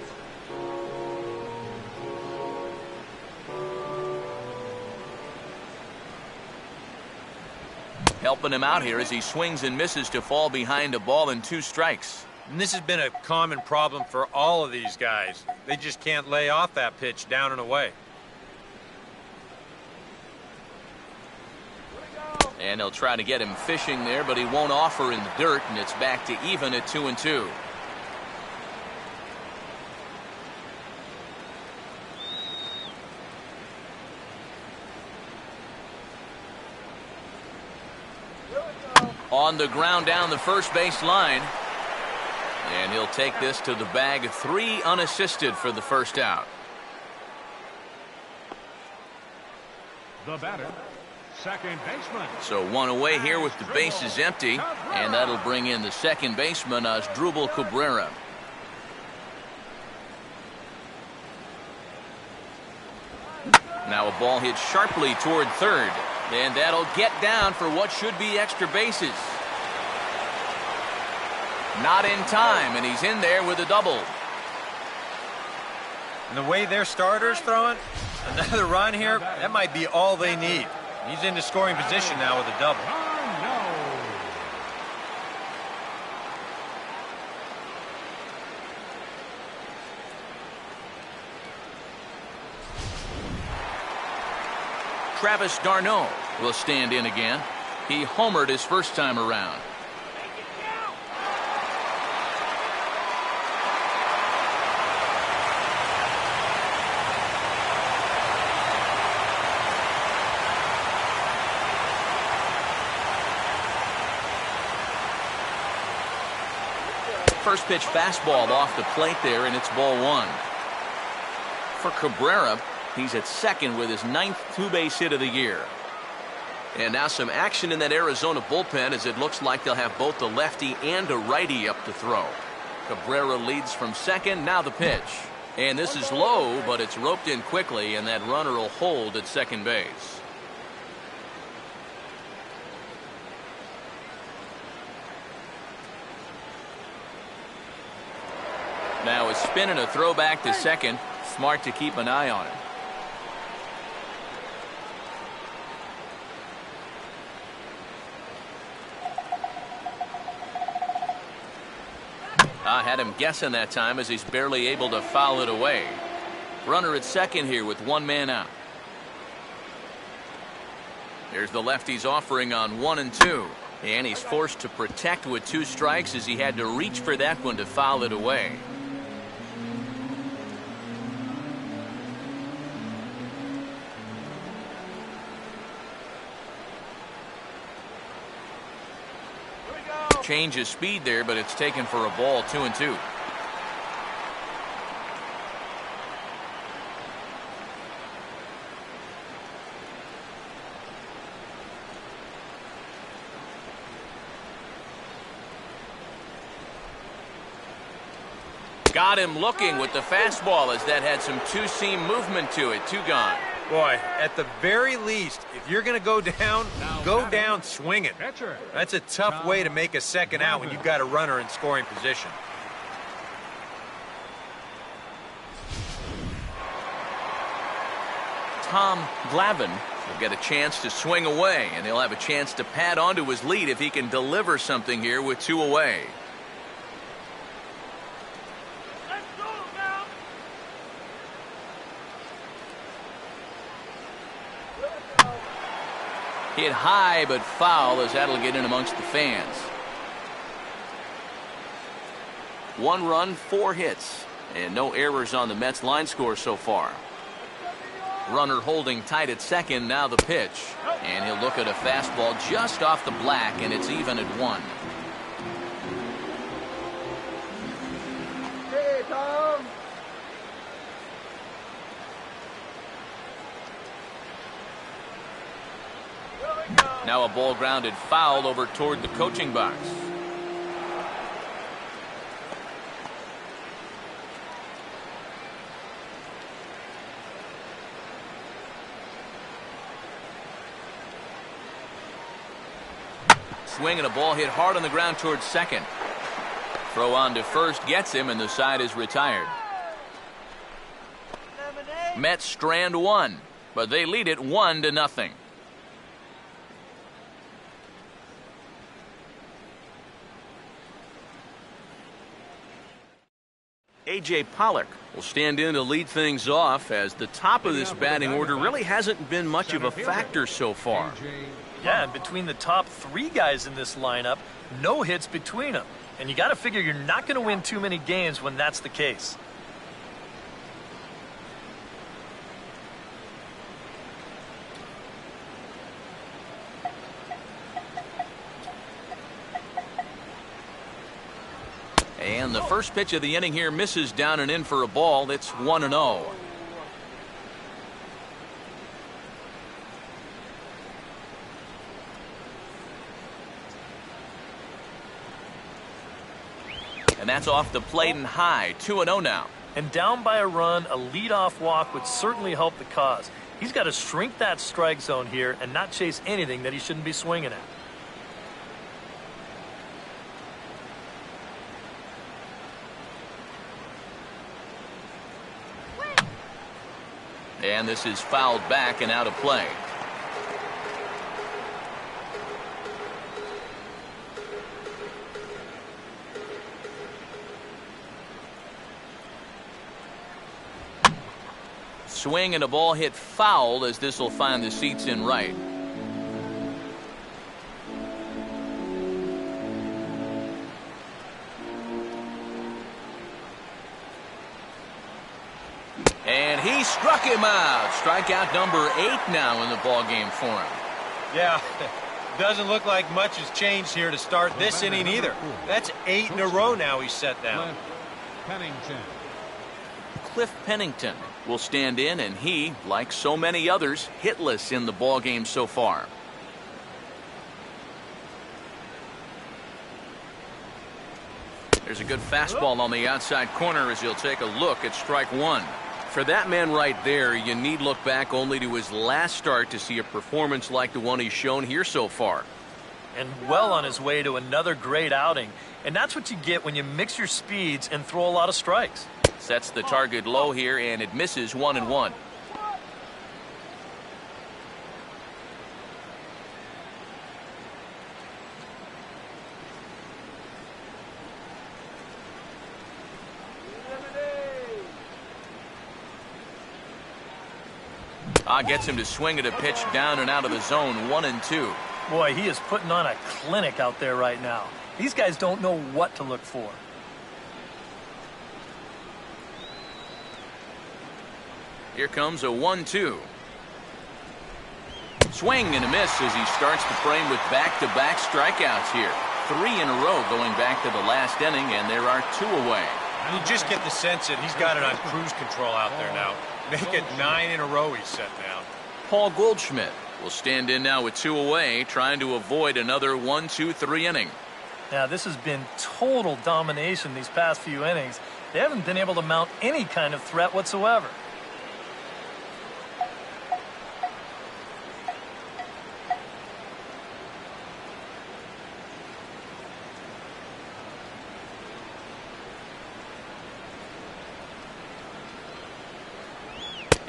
Helping him out here as he swings and misses to fall behind a ball and 2 strikes. And this has been a common problem for all of these guys. They just can't lay off that pitch down and away. And they'll try to get him fishing there, but he won't offer in the dirt, and it's back to even at 2-2. On the ground down the first base line. And he'll take this to the bag. 3 unassisted for the first out. The batter, second baseman. So 1 away here with the bases empty. And that'll bring in the second baseman, Asdrubal Cabrera. Now a ball hit sharply toward third. And that'll get down for what should be extra bases. Not in time, and he's in there with a double. And the way their starter's throwing, another run here, that might be all they need. He's into scoring position now with a double. Travis d'Arnaud will stand in again. He homered his first time around. First pitch fastball off the plate there, and it's ball 1. For Cabrera, he's at second with his 9th two-base hit of the year. And now some action in that Arizona bullpen, as it looks like they'll have both a lefty and a righty up to throw. Cabrera leads from second. Now the pitch. And this is low, but it's roped in quickly, and that runner will hold at second base. Now a spin and a throw back to second. Smart to keep an eye on it. I had him guessing that time as he's barely able to foul it away. Runner at second here with 1 man out. There's the lefty's offering on 1 and 2. And he's forced to protect with 2 strikes as he had to reach for that one to foul it away. Change his speed there, but it's taken for a ball. 2 and 2. Got him looking with the fastball as that had some two-seam movement to it. 2 gone. Boy, at the very least, if you're going to go down swinging. That's a tough way to make a second out when you've got a runner in scoring position. Tom Glavine will get a chance to swing away, and he'll have a chance to pad onto his lead if he can deliver something here with 2 away. Hit high but foul as that'll get in amongst the fans. 1 run, 4 hits, and no errors on the Mets line score so far. Runner holding tight at second. Now the pitch, and he'll look at a fastball just off the black, and it's even at 1. Hey, Tom. Now a ball grounded foul over toward the coaching box. Swing and a ball hit hard on the ground towards second. Throw on to first gets him, and the side is retired. Mets strand 1, but they lead it 1-0. A.J. Pollock will stand in to lead things off, as the top of this batting order really hasn't been much of a factor so far. Yeah, and between the top 3 guys in this lineup, no hits between them. And you got to figure you're not going to win too many games when that's the case. And the first pitch of the inning here misses down and in for a ball. It's 1-0. And that's off the plate and high. 2-0 now. And down by a run, a leadoff walk would certainly help the cause. He's got to shrink that strike zone here and not chase anything that he shouldn't be swinging at. And this is fouled back and out of play. Swing and a ball hit foul, as this will find the seats in right. And he struck him out. Strikeout number 8 now in the ball game for him. Yeah, doesn't look like much has changed here to start this inning either. That's 8 in a row now he's set down. Cliff Pennington will stand in, and he, like so many others, hitless in the ball game so far. There's a good fastball on the outside corner as he'll take a look at strike 1. For that man right there, you need look back only to his last start to see a performance like the one he's shown here so far. And well on his way to another great outing. And that's what you get when you mix your speeds and throw a lot of strikes. Sets the target low here, and it misses 1-1. Gets him to swing at a pitch down and out of the zone. 1-2. Boy, he is putting on a clinic out there right now. These guys don't know what to look for. Here comes a 1-2. Swing and a miss as he starts the frame with back-to-back strikeouts here. 3 in a row going back to the last inning, and there are 2 away. You just get the sense that he's got it on cruise control out there now. Make it 9 in a row he's set down. Paul Goldschmidt will stand in now with 2 away, trying to avoid another 1-2-3 inning. Now, this has been total domination these past few innings. They haven't been able to mount any kind of threat whatsoever.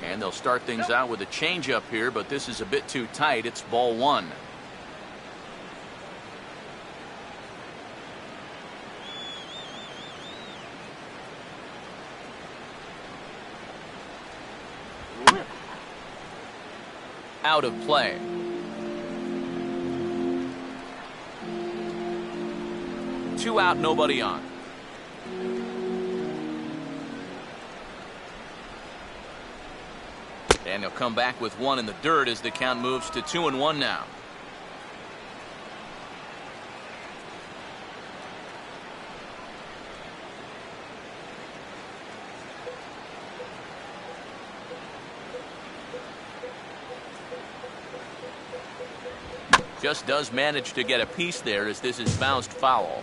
And they'll start things out with a changeup here, but this is a bit too tight. It's ball 1. Out of play. Two out, nobody on. And he'll come back with one in the dirt as the count moves to 2-1 now. Just does manage to get a piece there as this is bounced foul.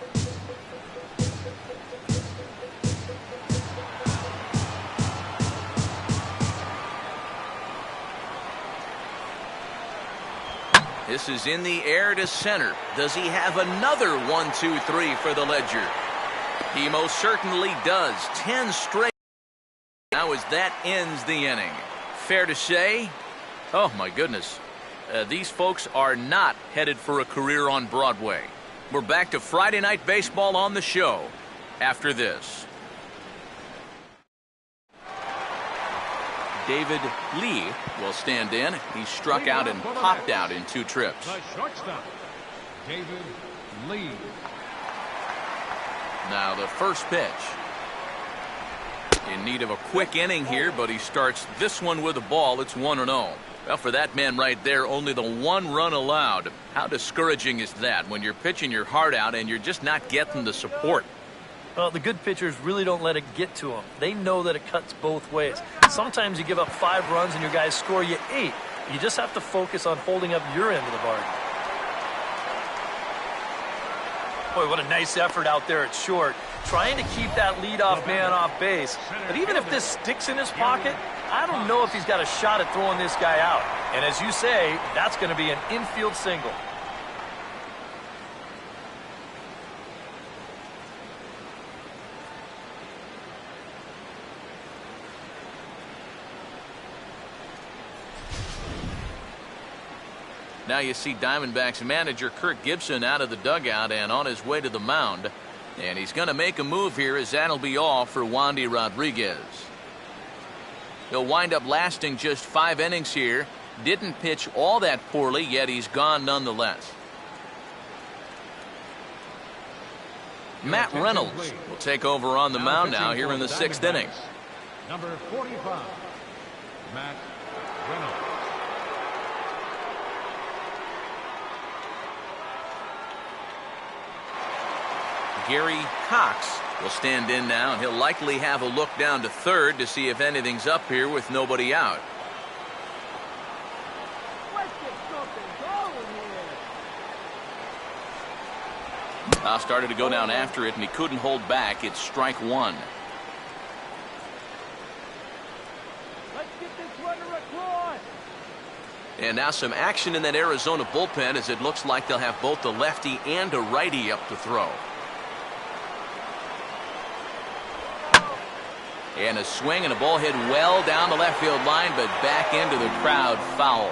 This is in the air to center. Does he have another 1-2-3 for the Ledger? He most certainly does. 10 straight now as that ends the inning. Fair to say, oh my goodness, these folks are not headed for a career on Broadway. We're back to Friday Night Baseball on the show after this. David Lee will stand in. He struck out and popped out in 2 trips. The shortstop, David Lee. Now the first pitch. In need of a quick inning here, but he starts this one with a ball. It's 1-0. Well, for that man right there, only the 1 run allowed. How discouraging is that when you're pitching your heart out and you're just not getting the support? Well, the good pitchers really don't let it get to them. They know that it cuts both ways. Sometimes you give up 5 runs and your guys score you 8. You just have to focus on holding up your end of the bargain. Boy, what a nice effort out there at short. Trying to keep that leadoff man off base. But even if this sticks in his pocket, I don't know if he's got a shot at throwing this guy out. And as you say, that's going to be an infield single. Now you see Diamondbacks manager Kirk Gibson out of the dugout and on his way to the mound. And he's going to make a move here as that'll be all for Wandy Rodriguez. He'll wind up lasting just 5 innings here. Didn't pitch all that poorly, yet he's gone nonetheless. Matt Reynolds will take over on the mound now here in the 6th inning. Number 45, Matt Reynolds. Gary Cox will stand in now, and he'll likely have a look down to third to see if anything's up here with nobody out. Let's get something going here. Started to go down after it, and he couldn't hold back. It's strike 1. Let's get this runner across. And now some action in that Arizona bullpen as it looks like they'll have both the lefty and a righty up to throw. And a swing and a ball hit well down the left field line, but back into the crowd, foul.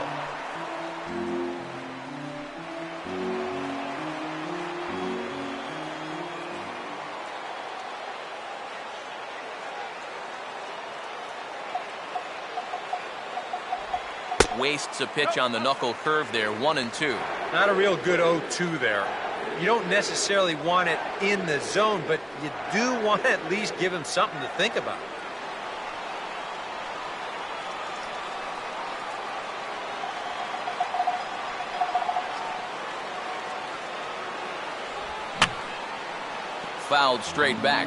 Wastes a pitch on the knuckle curve there, 1-2. Not a real good 0-2 there. You don't necessarily want it in the zone, but you do want to at least give him something to think about. Fouled straight back.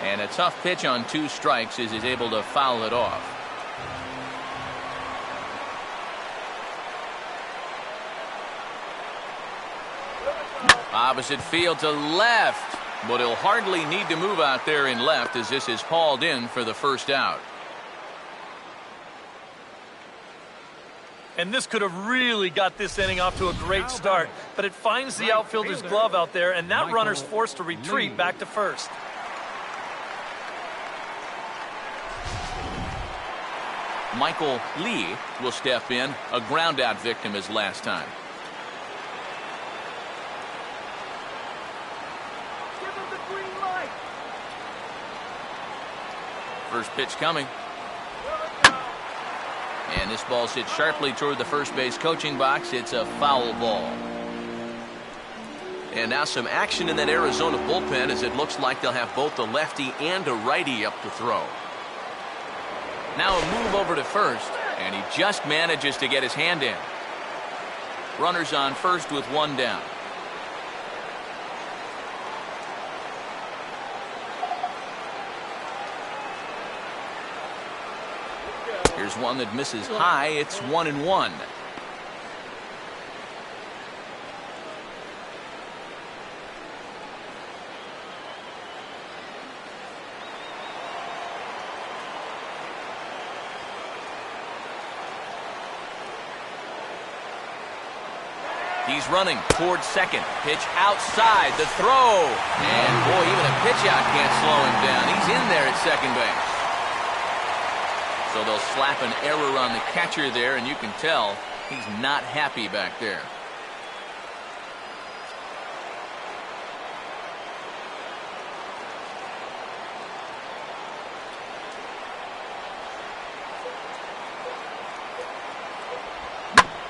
And a tough pitch on 2 strikes as he's able to foul it off. Opposite field to left, but he'll hardly need to move out there in left as this is hauled in for the first out. And this could have really got this inning off to a great start, but it finds the outfielder's glove out there, and that runner's forced to retreat back to first. Michael Lee will step in, a ground-out victim as last time. Give him the green light. First pitch coming. And this ball's hit sharply toward the first base coaching box. It's a foul ball. And now some action in that Arizona bullpen as it looks like they'll have both a lefty and a righty up to throw. Now a move over to first, and he just manages to get his hand in. Runners on first with one down. Here's one that misses high. It's 1-1. He's running towards second. Pitch outside. The throw. And, boy, even a pitch out can't slow him down. He's in there at second base. So they'll slap an error on the catcher there, and you can tell he's not happy back there.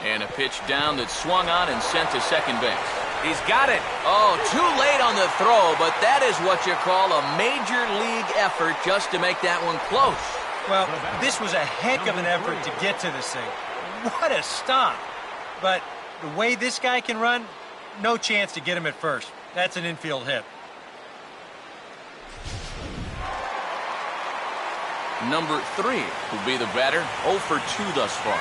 And a pitch down that swung on and sent to second base. He's got it. Oh, too late on the throw, but that is what you call a major league effort just to make that one close. Well, this was a heck of an effort to get to this thing. What a stop. But the way this guy can run, no chance to get him at first. That's an infield hit. Number 3 will be the batter. 0 for 2 thus far.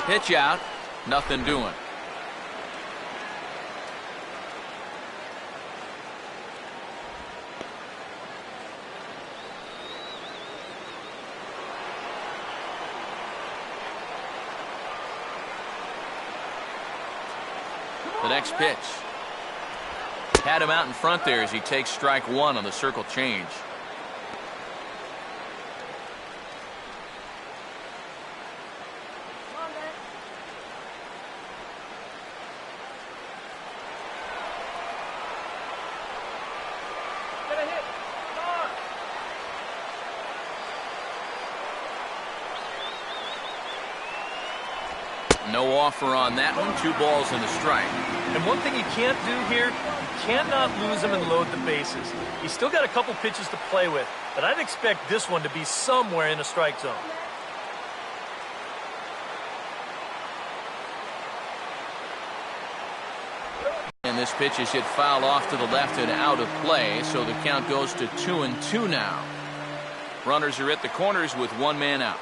Pitch out, nothing doing. The next pitch. Had him out in front there as he takes strike one on the circle change. No offer on that one. 2 balls and a strike. And one thing you can't do here, you cannot lose him and load the bases. He's still got a couple pitches to play with, but I'd expect this one to be somewhere in the strike zone. And this pitch is hit foul off to the left and out of play, so the count goes to 2-2 now. Runners are at the corners with 1 man out.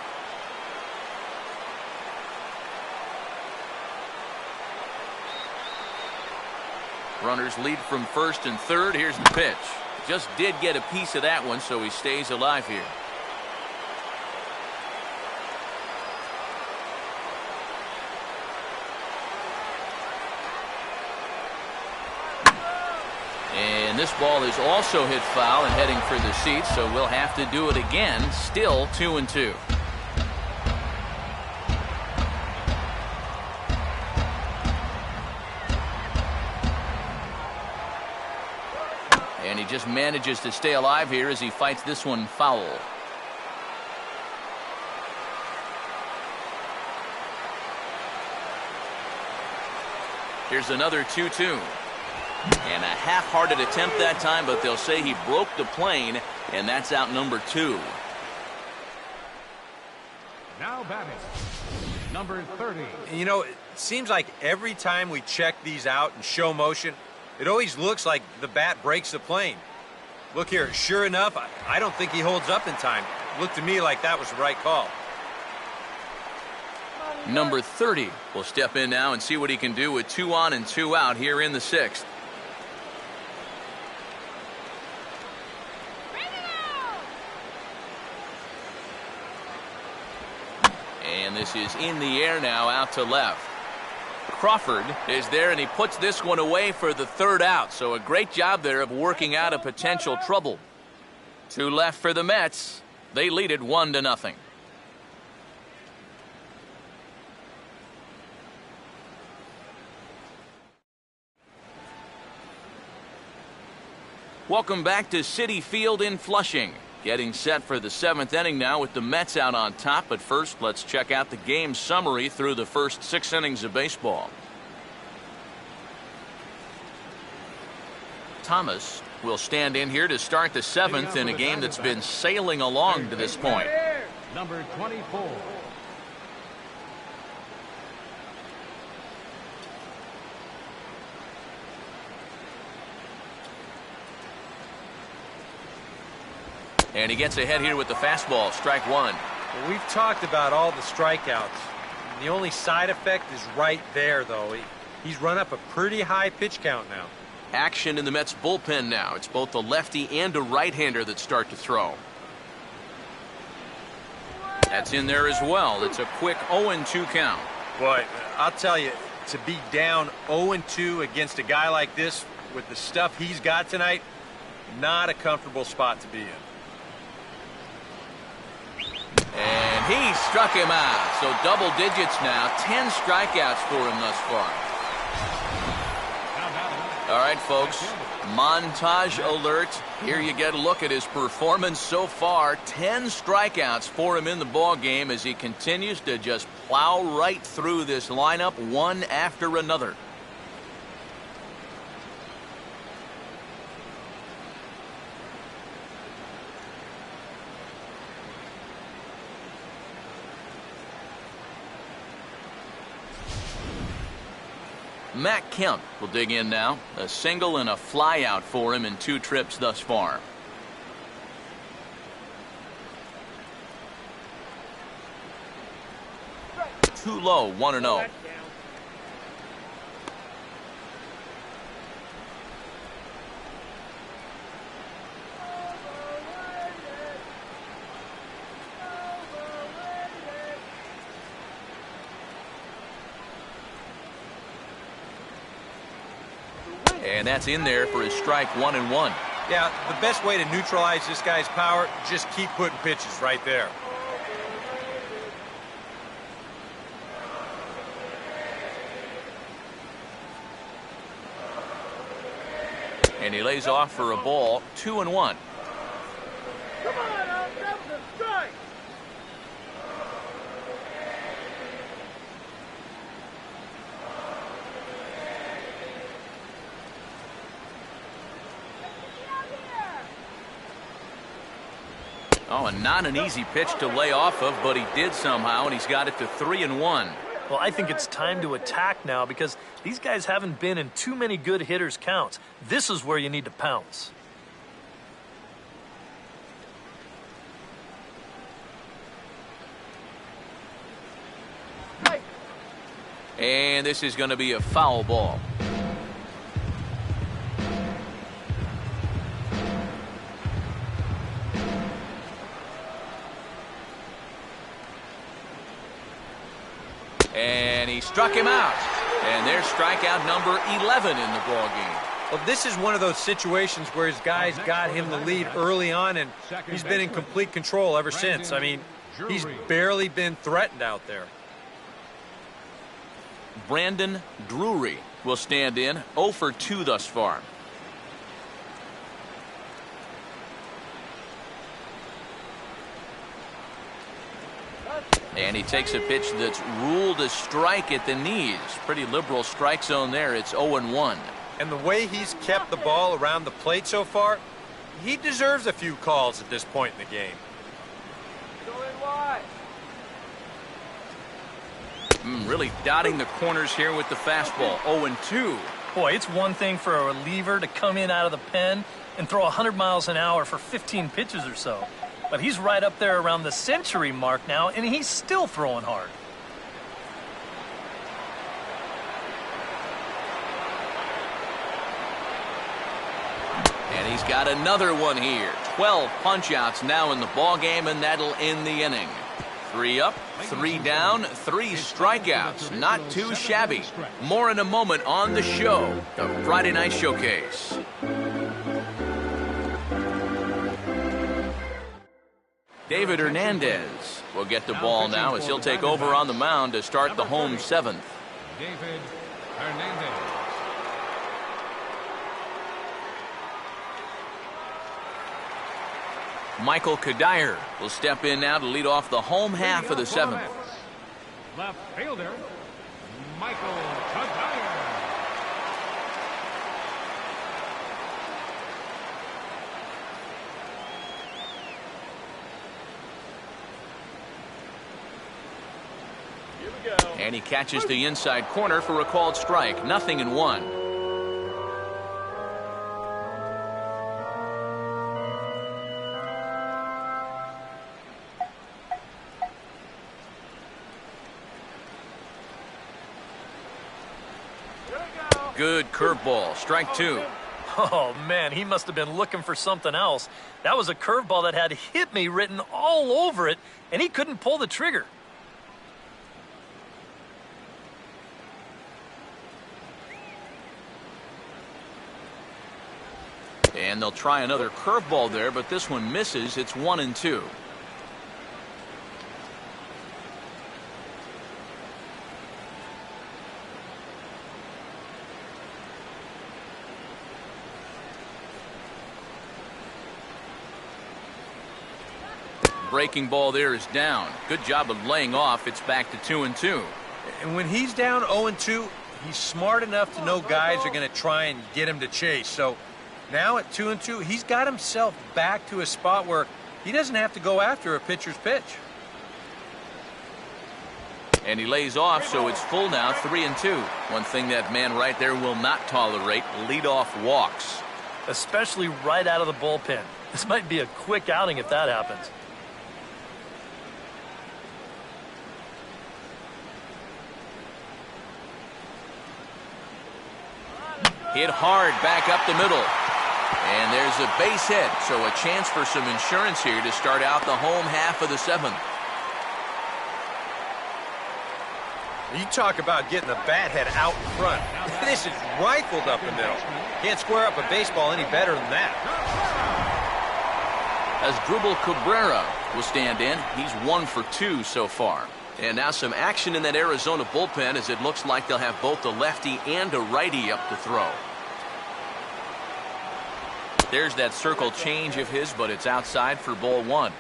Runners lead from first and third. Here's the pitch. Just did get a piece of that one, so he stays alive here. And this ball is also hit foul and heading for the seats, so we'll have to do it again. Still 2-2. And he just manages to stay alive here as he fights this one foul. Here's another 2-2. And a half-hearted attempt that time, but they'll say he broke the plane, and that's out number 2. Now batting, number 30. You know, it seems like every time we check these out and show motion, it always looks like the bat breaks the plane. Look here, sure enough, I don't think he holds up in time. Looked to me like that was the right call. Number 30 will step in now and see what he can do with 2 on and 2 out here in the 6th. And this is in the air now, out to left. Crawford is there, and he puts this one away for the 3rd out. So a great job there of working out a potential trouble. 2 left for the Mets. They lead it 1-0. Welcome back to Citi Field in Flushing. Getting set for the 7th inning now with the Mets out on top. But first, let's check out the game summary through the first 6 innings of baseball. Thomas will stand in here to start the 7th in a game that's been sailing along to this point. Number 24. And he gets ahead here with the fastball, strike one. Well, we've talked about all the strikeouts. The only side effect is right there, though. He's run up a pretty high pitch count now. Action in the Mets bullpen now. It's both a lefty and a right-hander that start to throw. That's in there as well. It's a quick 0-2 count. Boy, I'll tell you, to be down 0-2 against a guy like this with the stuff he's got tonight, not a comfortable spot to be in. And he struck him out. So double digits now. 10 strikeouts for him thus far. All right, folks. Montage alert. Here you get a look at his performance so far. 10 strikeouts for him in the ball game as he continues to just plow right through this lineup one after another. Matt Kemp will dig in now. A single and a fly out for him in 2 trips thus far. Too low, 1-0. And that's in there for his strike 1-1. Yeah, the best way to neutralize this guy's power, just keep putting pitches right there. And he lays off for a ball, 2-1. Come on, that was a strike. Oh, and not an easy pitch to lay off of, but he did somehow, and he's got it to 3-1. Well, I think it's time to attack now because these guys haven't been in too many good hitters' counts. This is where you need to pounce. And this is going to be a foul ball. And he struck him out. And there's strikeout number 11 in the ball game. Well, this is one of those situations where his guys got him the lead early on, and he's been in complete control ever since. I mean, he's barely been threatened out there. Brandon Drury will stand in, 0 for 2 thus far. And he takes a pitch that's ruled a strike at the knees. Pretty liberal strike zone there. It's 0-1. And the way he's kept the ball around the plate so far, he deserves a few calls at this point in the game. Going wide. Really dotting the corners here with the fastball. 0-2. Boy, it's one thing for a reliever to come in out of the pen and throw 100 miles an hour for 15 pitches or so. But he's right up there around the century mark now, and he's still throwing hard. And he's got another one here. 12 punch-outs now in the ball game, and that'll end the inning. 3 up, 3 down, 3 strikeouts. Not too shabby. More in a moment on the show, the Friday Night Showcase. David Hernandez will get the ball now as he'll take over on the mound to start the home 7th. David Hernandez. Michael Kadire will step in now to lead off the home half of the seventh. Left fielder, Michael Kadire. And he catches the inside corner for a called strike. 0-1. Good curveball. Strike 2. Oh, man, he must have been looking for something else. That was a curveball that had "hit me" written all over it, and he couldn't pull the trigger. And they'll try another curveball there, but this one misses. It's 1-2. Breaking ball there is down. Good job of laying off. It's back to 2-2. And when he's down 0-2, he's smart enough to know guys are going to try and get him to chase. So now at 2-2, he's got himself back to a spot where he doesn't have to go after a pitcher's pitch. And he lays off, so it's full now, 3-2. One thing that man right there will not tolerate, leadoff walks. Especially right out of the bullpen. This might be a quick outing if that happens. Hit hard back up the middle. And there's a base hit, so a chance for some insurance here to start out the home half of the seventh. You talk about getting the bat head out in front. This is rifled up the middle. Can't square up a baseball any better than that. As Drupal Cabrera will stand in, he's 1 for 2 so far. And now some action in that Arizona bullpen as it looks like they'll have both a lefty and a righty up to throw. There's that circle change of his, but it's outside for ball 1.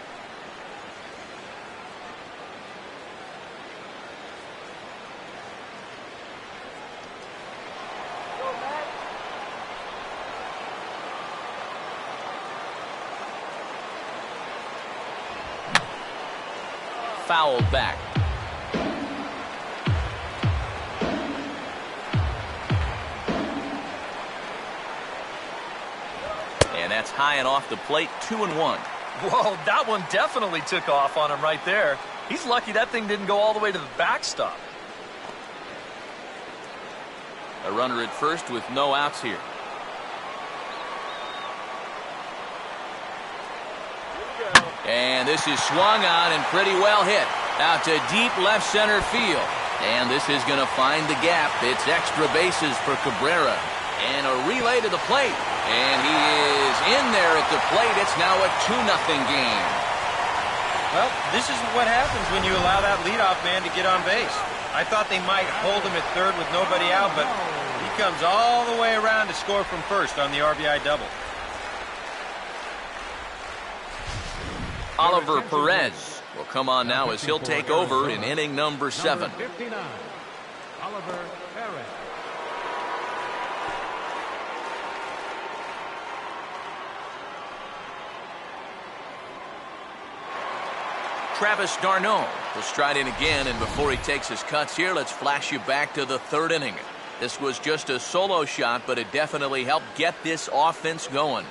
Fouled back. And that's high and off the plate, 2-1. Whoa, that one definitely took off on him right there. He's lucky that thing didn't go all the way to the backstop. A runner at first with no outs here. And this is swung on and pretty well hit. Out to deep left center field. And this is going to find the gap. It's extra bases for Cabrera. And a relay to the plate. And he is in there at the plate. It's now a 2-0 game. Well, this is what happens when you allow that leadoff man to get on base. I thought they might hold him at third with nobody out, but he comes all the way around to score from first on the RBI double. Oliver Perez will come on now as he'll take over in inning number 7. 59, Oliver Perez. Travis d'Arnaud will stride in again, and before he takes his cuts here, let's flash you back to the 3rd inning. This was just a solo shot, but it definitely helped get this offense going.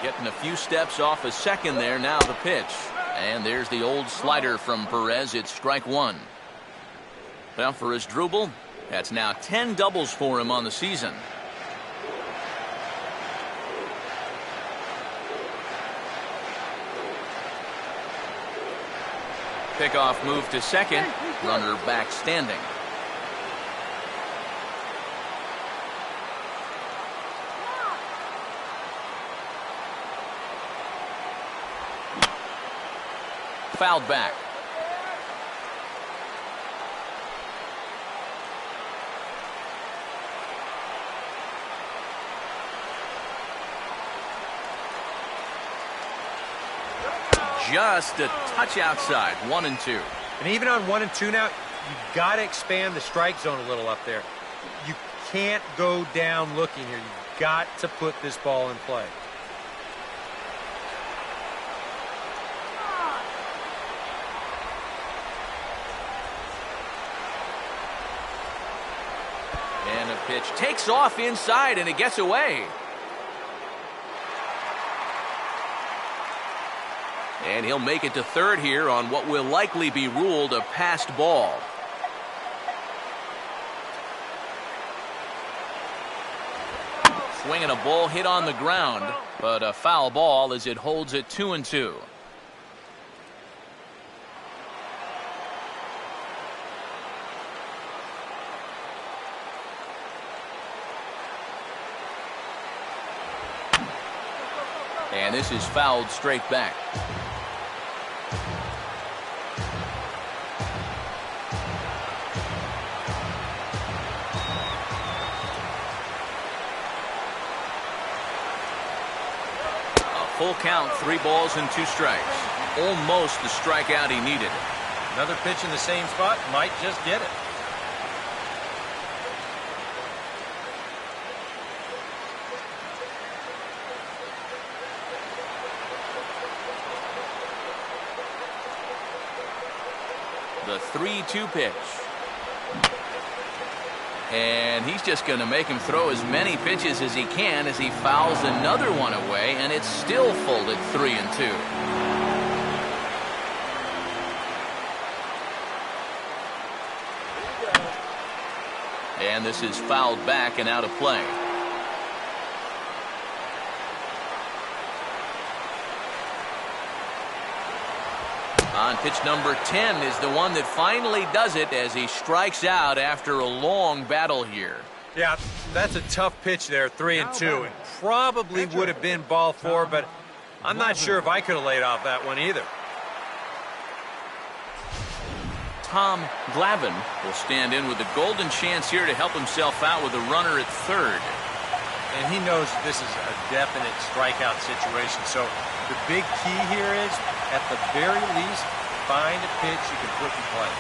Getting a few steps off a second there. Now the pitch. And there's the old slider from Perez. It's strike 1. Well, for his Drupal, that's now 10 doubles for him on the season. Pickoff move to second. Runner back standing. fouled back. Just a touch outside, 1-2. And even on 1-2 now, you've got to expand the strike zone a little up there. You can't go down looking here. You've got to put this ball in play. And the pitch takes off inside, and it gets away. And he'll make it to third here on what will likely be ruled a passed ball. Swinging a ball hit on the ground, but a foul ball as it holds it 2-2. And this is fouled straight back. Full count, 3 balls and 2 strikes. Almost the strikeout he needed. Another pitch in the same spot might just get it. The 3-2 pitch. And he's just going to make him throw as many pitches as he can as he fouls another one away, and it's still folded 3-2. And this is fouled back and out of play. On pitch number 10 is the one that finally does it as he strikes out after a long battle here. Yeah, that's a tough pitch there, 3-2. It probably would have been ball 4, but I'm not sure if I could have laid off that one either. Tom Glavine will stand in with a golden chance here to help himself out with a runner at third. And he knows this is a definite strikeout situation. So the big key here is, at the very least, find a pitch you can put in play.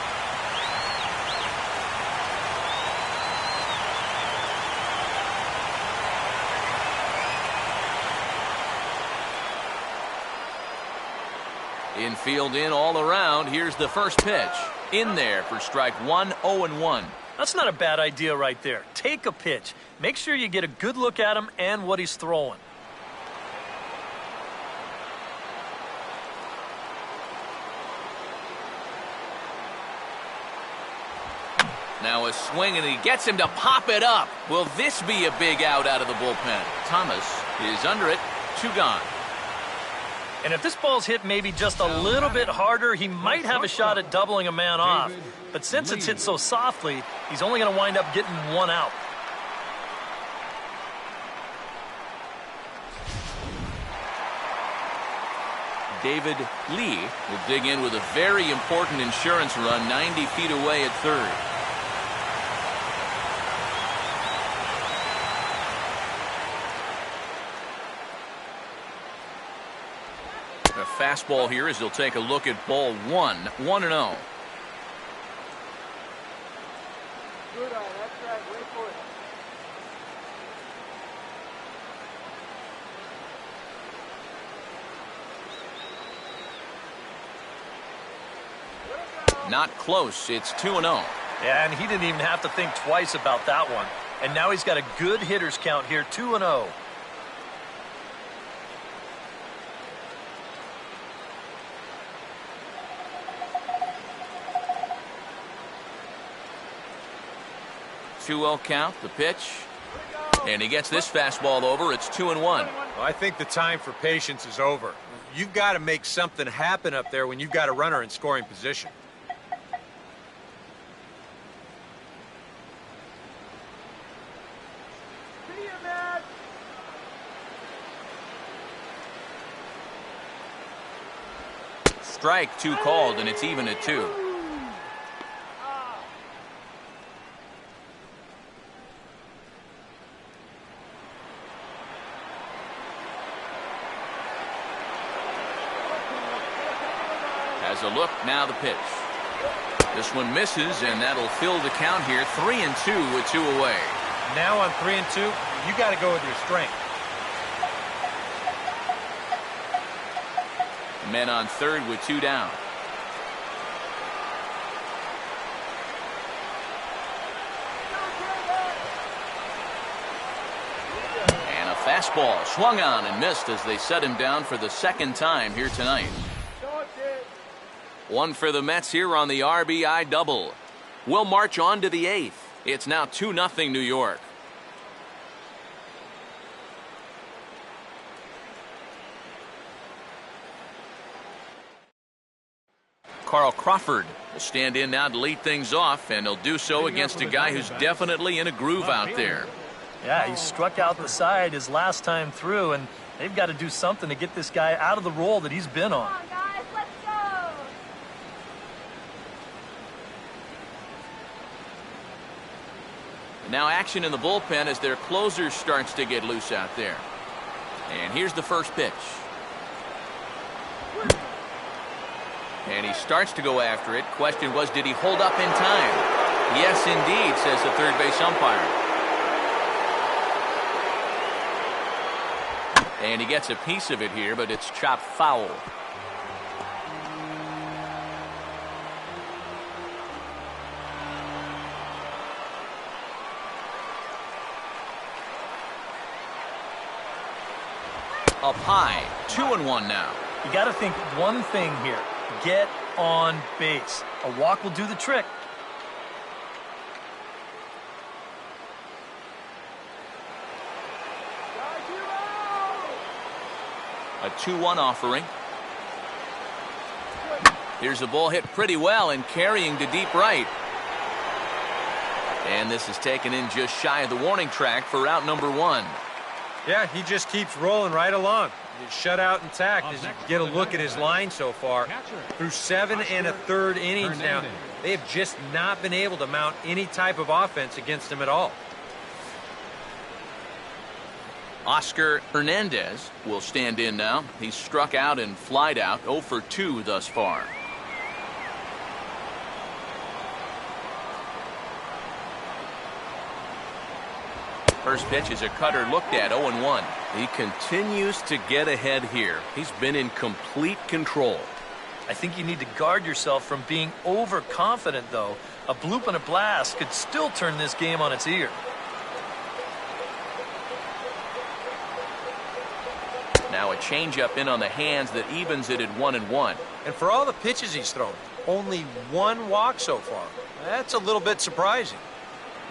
Infield in all around. Here's the first pitch. In there for strike 1, 0-1. That's not a bad idea right there. Take a pitch. Make sure you get a good look at him and what he's throwing. Now a swing, and he gets him to pop it up. Will this be a big out of the bullpen? Thomas is under it. 2 gone. And if this ball's hit maybe just a little bit harder, he might have a shot at doubling a man off. But since it's hit so softly, he's only going to wind up getting 1 out. David Lee will dig in with a very important insurance run 90 feet away at third. A fastball here as he'll take a look at ball 1, 1-0. Good eye, that's right, wait for it. Not close. It's 2-0. Yeah, and he didn't even have to think twice about that one. And now he's got a good hitters count here, 2-0. Two-0 count, the pitch. And he gets this fastball over. It's 2-1. Well, I think the time for patience is over. You've got to make something happen up there when you've got a runner in scoring position. See you, man. strike, 2 called, and it's even at 2. Has a look, now the pitch. This one misses, and that'll fill the count here. 3-2 with 2 away. Now on 3-2, you got to go with your strength. Men on third with 2 down. And a fastball swung on and missed as they set him down for the 2nd time here tonight. 1 for the Mets here on the RBI double. We'll march on to the 8th. It's now 2-0 New York. Carl Crawford will stand in now to lead things off, and he'll do so against a guy who's definitely in a groove out there. Yeah, he struck out the side his last time through, and they've got to do something to get this guy out of the role that he's been on. Come on, guys, let's go. Now action in the bullpen as their closer starts to get loose out there. And here's the first pitch. And he starts to go after it. Question was, did he hold up in time? Yes, indeed, says the third base umpire. And he gets a piece of it here, but it's chopped foul. Up high, 2-1 now. You got to think one thing here. Get on base. A walk will do the trick. A 2-1 offering. Here's a ball hit pretty well and carrying to deep right. And this is taken in just shy of the warning track for out number 1. Yeah, he just keeps rolling right along. He's shut out intact as you get a look at his line so far. Through 7 1/3 innings now, they have just not been able to mount any type of offense against him at all. Oscar Hernandez will stand in now. He's struck out and flied out, 0 for 2 thus far. First pitch is a cutter looked at, 0-1. He continues to get ahead here. He's been in complete control. I think you need to guard yourself from being overconfident, though. A bloop and a blast could still turn this game on its ear. Now a changeup in on the hands that evens it at 1-1. And for all the pitches he's thrown, only 1 walk so far. That's a little bit surprising.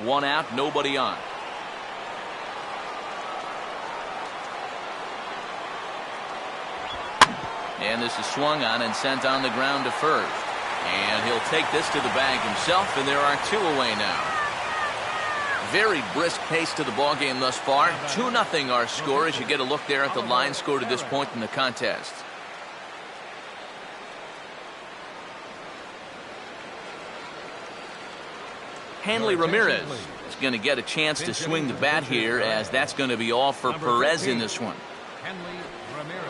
1 out, nobody on. And this is swung on and sent on the ground to first. And he'll take this to the bag himself, and there are 2 away now. Very brisk pace to the ballgame thus far. 2-0 our score as you get a look there at the line score to this point in the contest. Hanley Ramirez is going to get a chance to swing the bat here, as that's going to be all for Perez in this one. Hanley Ramirez.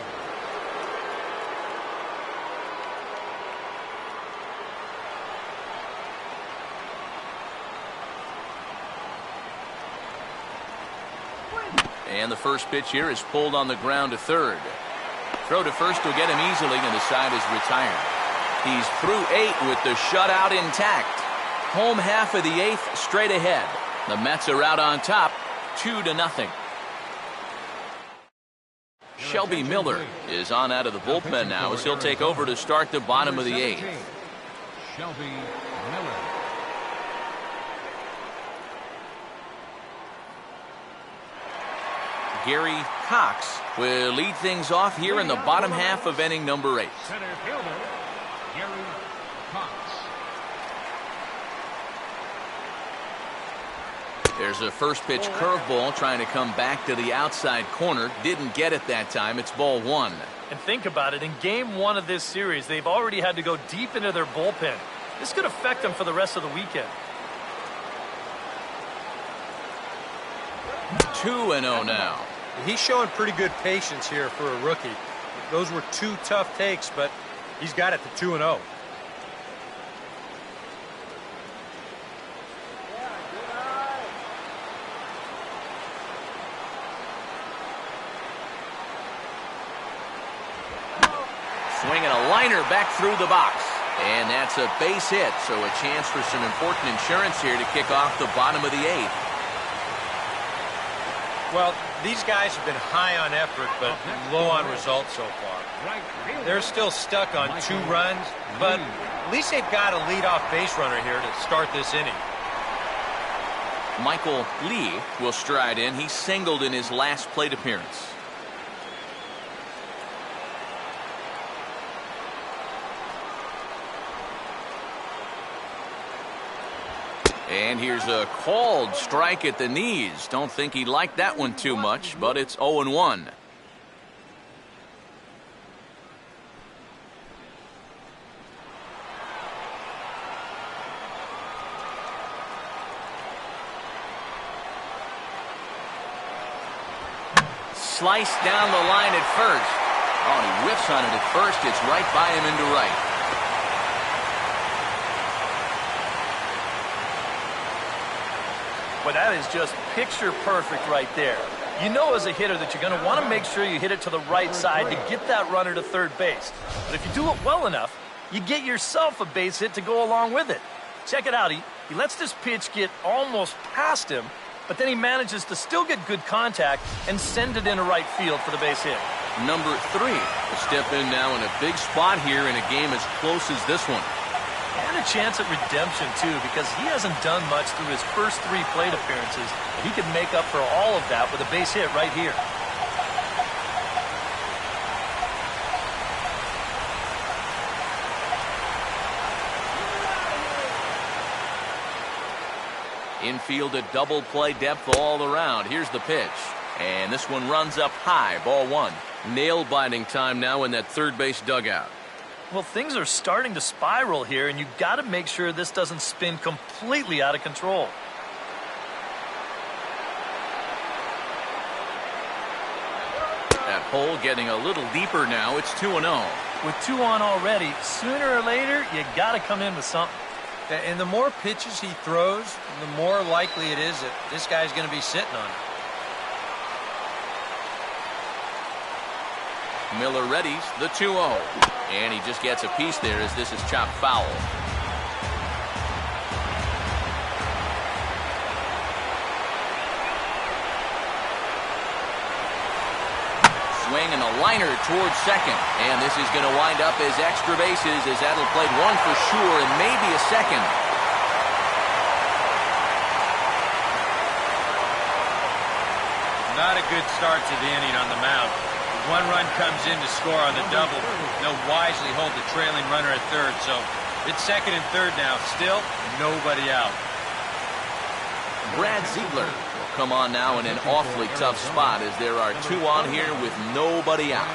And the first pitch here is pulled on the ground to third. Throw to first will get him easily, and the side is retired. He's through 8 with the shutout intact. Home half of the 8th straight ahead. The Mets are out on top, 2-0. Shelby Miller is on out of the bullpen now as he'll take over to start the bottom of the 8th. Shelby Miller. Gary Cox will lead things off here in the bottom half of inning number 8. Center fielder, Gary Cox. There's a first pitch curveball trying to come back to the outside corner. Didn't get it that time. It's ball one. And think about it. In game one of this series, they've already had to go deep into their bullpen. This could affect them for the rest of the weekend. 2-0 now. He's showing pretty good patience here for a rookie. Those were two tough takes, but he's got it to 2-0. Swinging a liner back through the box. And that's a base hit, so a chance for some important insurance here to kick off the bottom of the eighth. Well, these guys have been high on effort, but low on results so far. They're still stuck on 2 runs, but at least they've got a leadoff base runner here to start this inning. Michael Lee will stride in. He singled in his last plate appearance. And here's a called strike at the knees. Don't think he liked that one too much, but it's 0-1. Sliced down the line at first. Oh, and he whiffs on it at first. It's right by him into right. Well, that is just picture perfect right there. You know as a hitter that you're going to want to make sure you hit it to the right side to get that runner to third base. But if you do it well enough, you get yourself a base hit to go along with it. Check it out. He lets this pitch get almost past him, but then he manages to still get good contact and send it into right field for the base hit. Number 3 will step in now in a big spot here in a game as close as this one. And a chance at redemption, too, because he hasn't done much through his first 3 plate appearances. He could make up for all of that with a base hit right here. Infield a double play depth all around. Here's the pitch. And this one runs up high. Ball 1. Nail-biting time now in that third base dugout. Well, things are starting to spiral here, and you've got to make sure this doesn't spin completely out of control. That hole getting a little deeper now. It's 2-0. With 2 on already, sooner or later, you got to come in with something. And the more pitches he throws, the more likely it is that this guy's going to be sitting on it. Miller readies the 2-0. And he just gets a piece there as this is chopped foul. Swing and a liner towards second. And this is going to wind up as extra bases as that'll play 1 for sure and maybe a second. Not a good start to the inning on the mound. 1 run comes in to score on the double. They'll wisely hold the trailing runner at third, so it's second and third now. Still, nobody out. Brad Ziegler will come on now in an awfully tough spot as there are 2 on here with nobody out.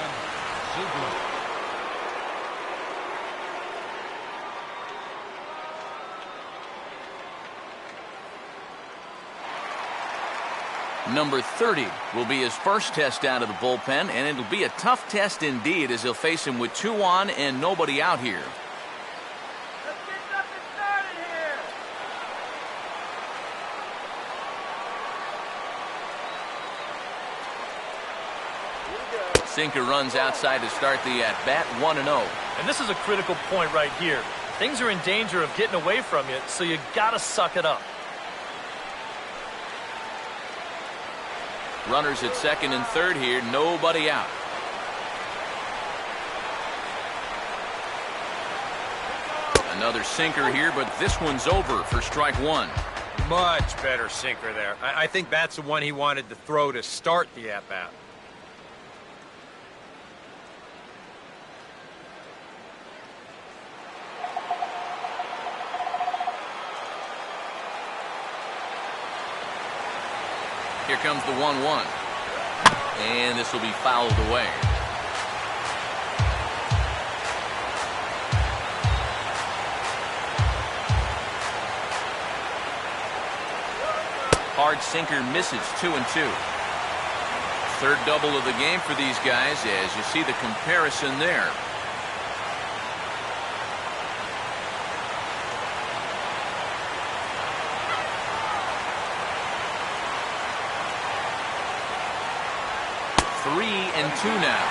Number 30 will be his first test out of the bullpen, and it'll be a tough test indeed as he'll face him with 2 on and nobody out here. Let's get something started here. Sinker runs outside to start the at-bat, 1-0. And this is a critical point right here. Things are in danger of getting away from you, so you got to suck it up. Runners at second and third here, nobody out. Another sinker here, but this one's over for strike 1. Much better sinker there. I think that's the one he wanted to throw to start the at-bat. Here comes the 1-1. And this will be fouled away. Hard sinker misses, 2-2. Third double of the game for these guys as you see the comparison there. Three and two now.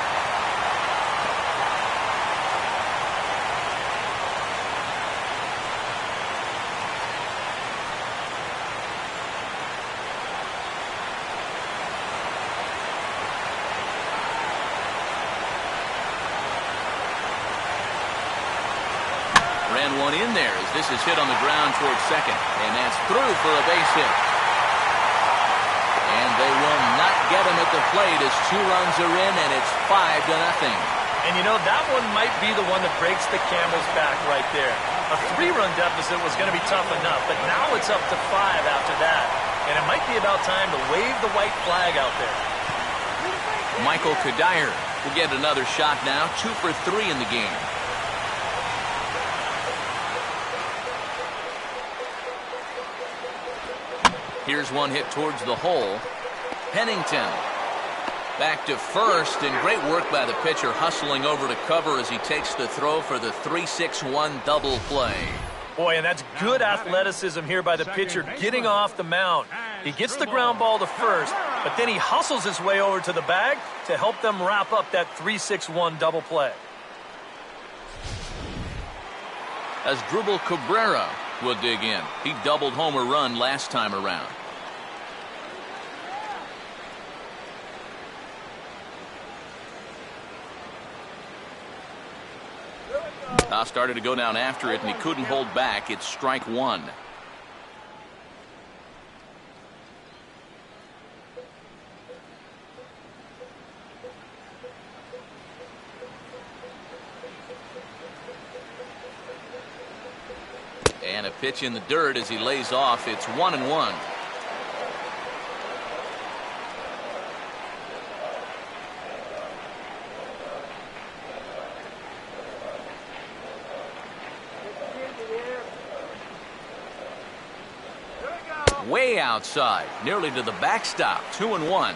Ran one in there as this is hit on the ground towards second. And that's through for a base hit. And they will not get him at the plate as 2 runs are in, and it's 5-0. And you know, that one might be the one that breaks the camel's back right there. A 3-run deficit was going to be tough enough, but now it's up to 5 after that. And it might be about time to wave the white flag out there. Michael Kadire will get another shot now, 2 for 3 in the game. Here's one hit towards the hole. Pennington back to first, and great work by the pitcher hustling over to cover as he takes the throw for the 3-6-1 double play. Boy, and that's good athleticism here by the pitcher getting off the mound. He gets the ground ball to first, but then he hustles his way over to the bag to help them wrap up that 3-6-1 double play. As Drupal Cabrera will dig in. He doubled homer run last time around. Started to go down after it, and he couldn't hold back. It's strike 1. And a pitch in the dirt as he lays off. It's 1-1. Way outside, nearly to the backstop. 2-1.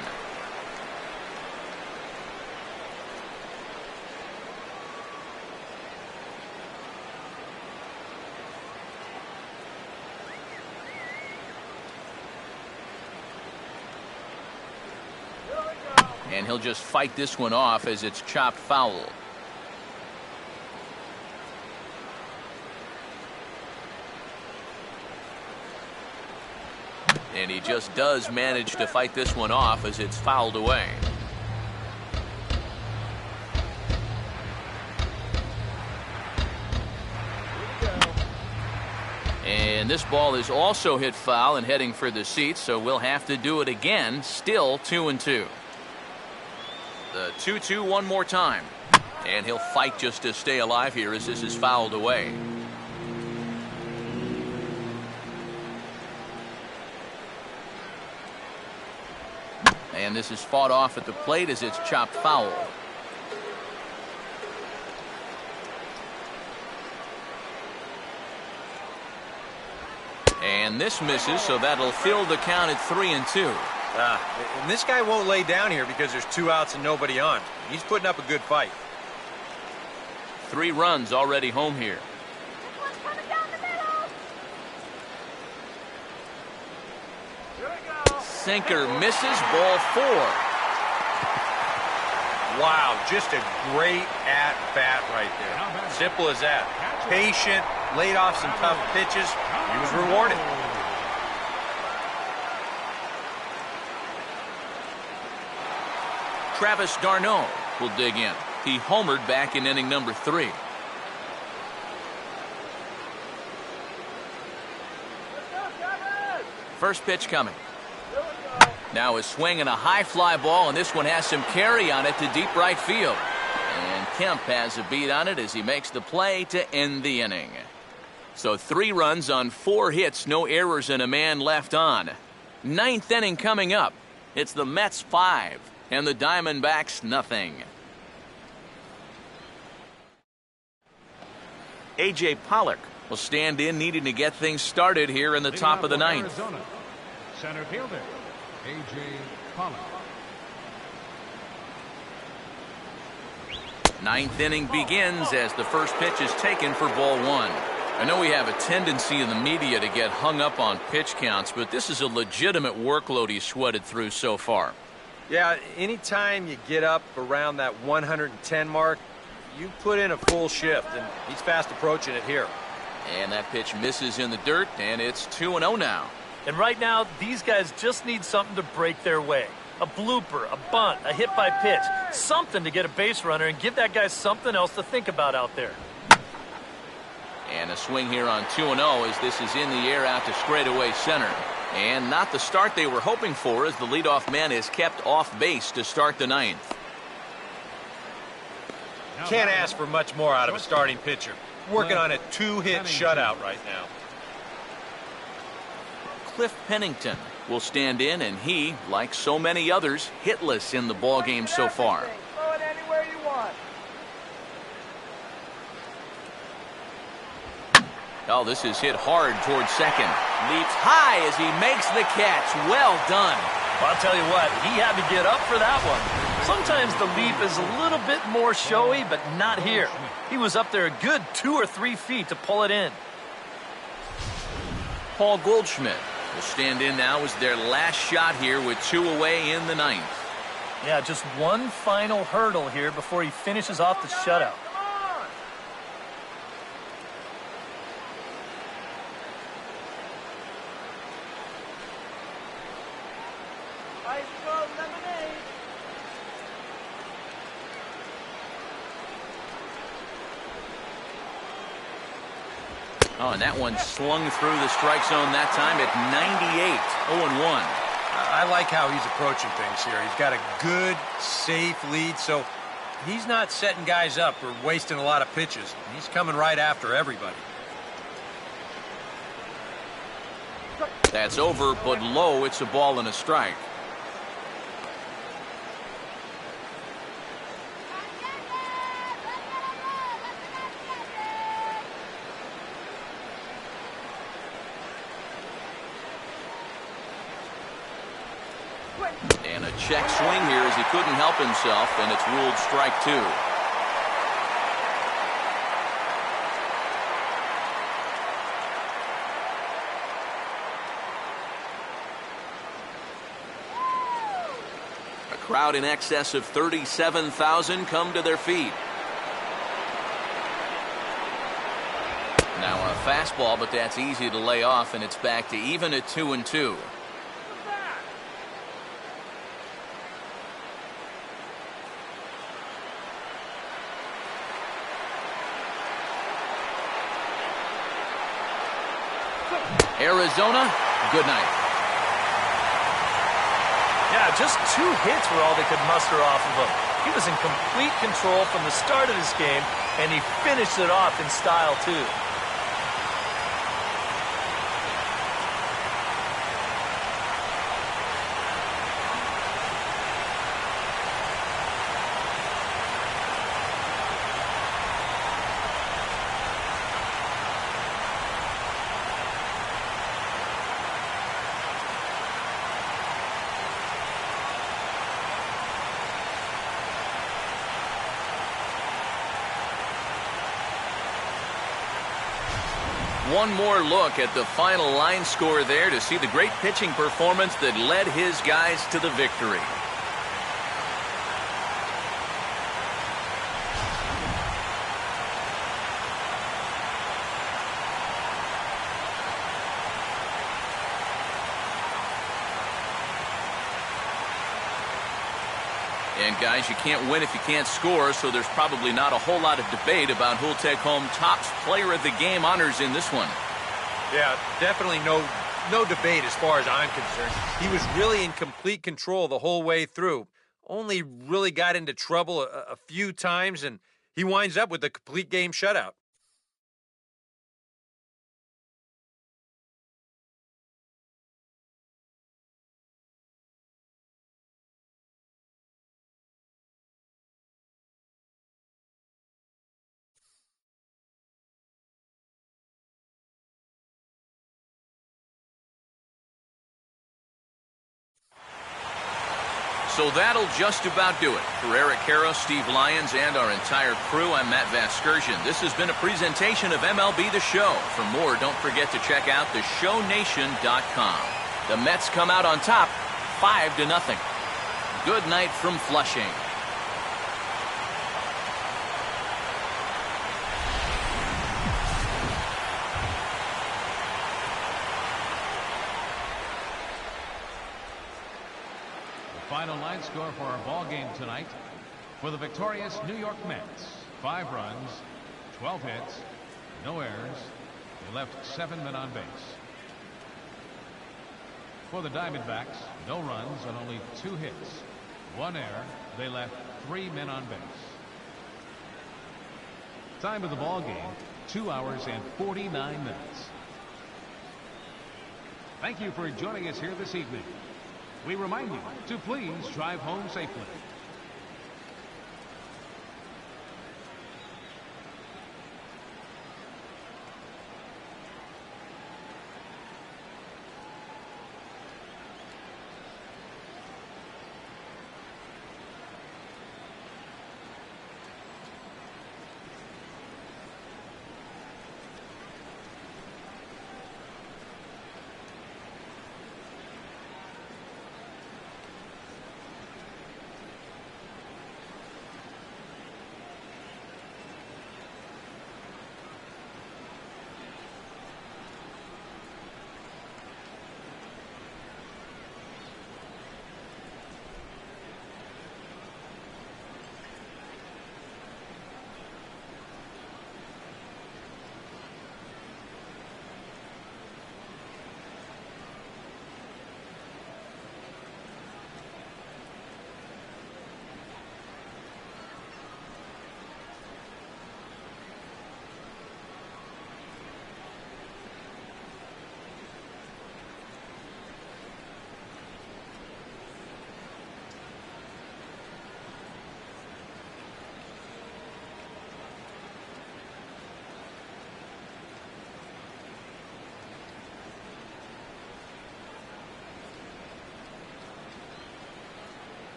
And he'll just fight this one off as it's chopped foul. And he just does manage to fight this one off as it's fouled away. And this ball is also hit foul and heading for the seats, so we'll have to do it again. Still 2-2. The 2-2 one more time. And he'll fight just to stay alive here as this is fouled away. And this is fought off at the plate as it's chopped foul. And this misses, so that'll fill the count at 3-2. And this guy won't lay down here because there's 2 outs and nobody on. He's putting up a good fight. 3 runs already home here. Sinker misses, ball 4. Wow, just a great at-bat right there. Simple as that. Patient, laid off some tough pitches. He was rewarded. Travis d'Arnaud will dig in. He homered back in inning number 3. First pitch coming. Now a swing and a high fly ball, and this one has some carry on it to deep right field. And Kemp has a beat on it as he makes the play to end the inning. So 3 runs on 4 hits, no errors, and a man left on. 9th inning coming up. It's the Mets 5 and the Diamondbacks nothing. A.J. Pollock will stand in, needing to get things started here in the top of the ninth. Arizona, center fielder, A.J. Pollock. Ninth inning begins as the first pitch is taken for ball one. I know we have a tendency in the media to get hung up on pitch counts, but this is a legitimate workload he's sweated through so far. Yeah, anytime you get up around that 110 mark, you put in a full shift, and he's fast approaching it here. And that pitch misses in the dirt, and it's 2-0 now. And right now, these guys just need something to break their way. A blooper, a bunt, a hit by pitch, something to get a base runner and give that guy something else to think about out there. And a swing here on 2-0 as this is in the air out to straightaway center. And not the start they were hoping for, as the leadoff man is kept off base to start the ninth. Can't ask for much more out of a starting pitcher. Working on a 2-hit shutout right now. Cliff Pennington will stand in, and he, like so many others, hitless in the ballgame so far. Throw it anywhere you want. Oh, this is hit hard towards second. Leaps high as he makes the catch. Well done. Well, I'll tell you what, he had to get up for that one. Sometimes the leap is a little bit more showy, but not here. He was up there a good 2 or 3 feet to pull it in. Paul Goldschmidt will stand in now as their last shot here with 2 away in the ninth. Yeah, just one final hurdle here before he finishes off the shutout. Come on. Ice cold lemonade. Oh, and that one slung through the strike zone that time at 98, 0-1. I like how he's approaching things here. He's got a good, safe lead, so he's not setting guys up or wasting a lot of pitches. He's coming right after everybody. That's over, but low. It's a ball and a strike. And a check swing here as he couldn't help himself, and it's ruled strike 2. A crowd in excess of 37,000 come to their feet. Now a fastball, but that's easy to lay off, and it's back to even at 2-2. Arizona, good night. Yeah, just 2 hits were all they could muster off of him. He was in complete control from the start of this game, and he finished it off in style, too. One more look at the final line score there to see the great pitching performance that led his guys to the victory. And guys, you can't win if you can't score, so there's probably not a whole lot of debate about who'll take home top player of the game honors in this one. Yeah, definitely no debate as far as I'm concerned. He was really in complete control the whole way through. Only really got into trouble a few times, and he winds up with a complete game shutout. So that'll just about do it. For Eric Harrow, Steve Lyons, and our entire crew, I'm Matt Vasgersian. This has been a presentation of MLB The Show. For more, don't forget to check out theshownation.com. The Mets come out on top, 5-0. Good night from Flushing. Final line score for our ball game tonight. For the victorious New York Mets, 5 runs, 12 hits, no errors. They left 7 men on base. For the Diamondbacks, no runs and only 2 hits, 1 error. They left 3 men on base. Time of the ball game, 2 hours and 49 minutes. Thank you for joining us here this evening. We remind you to please drive home safely.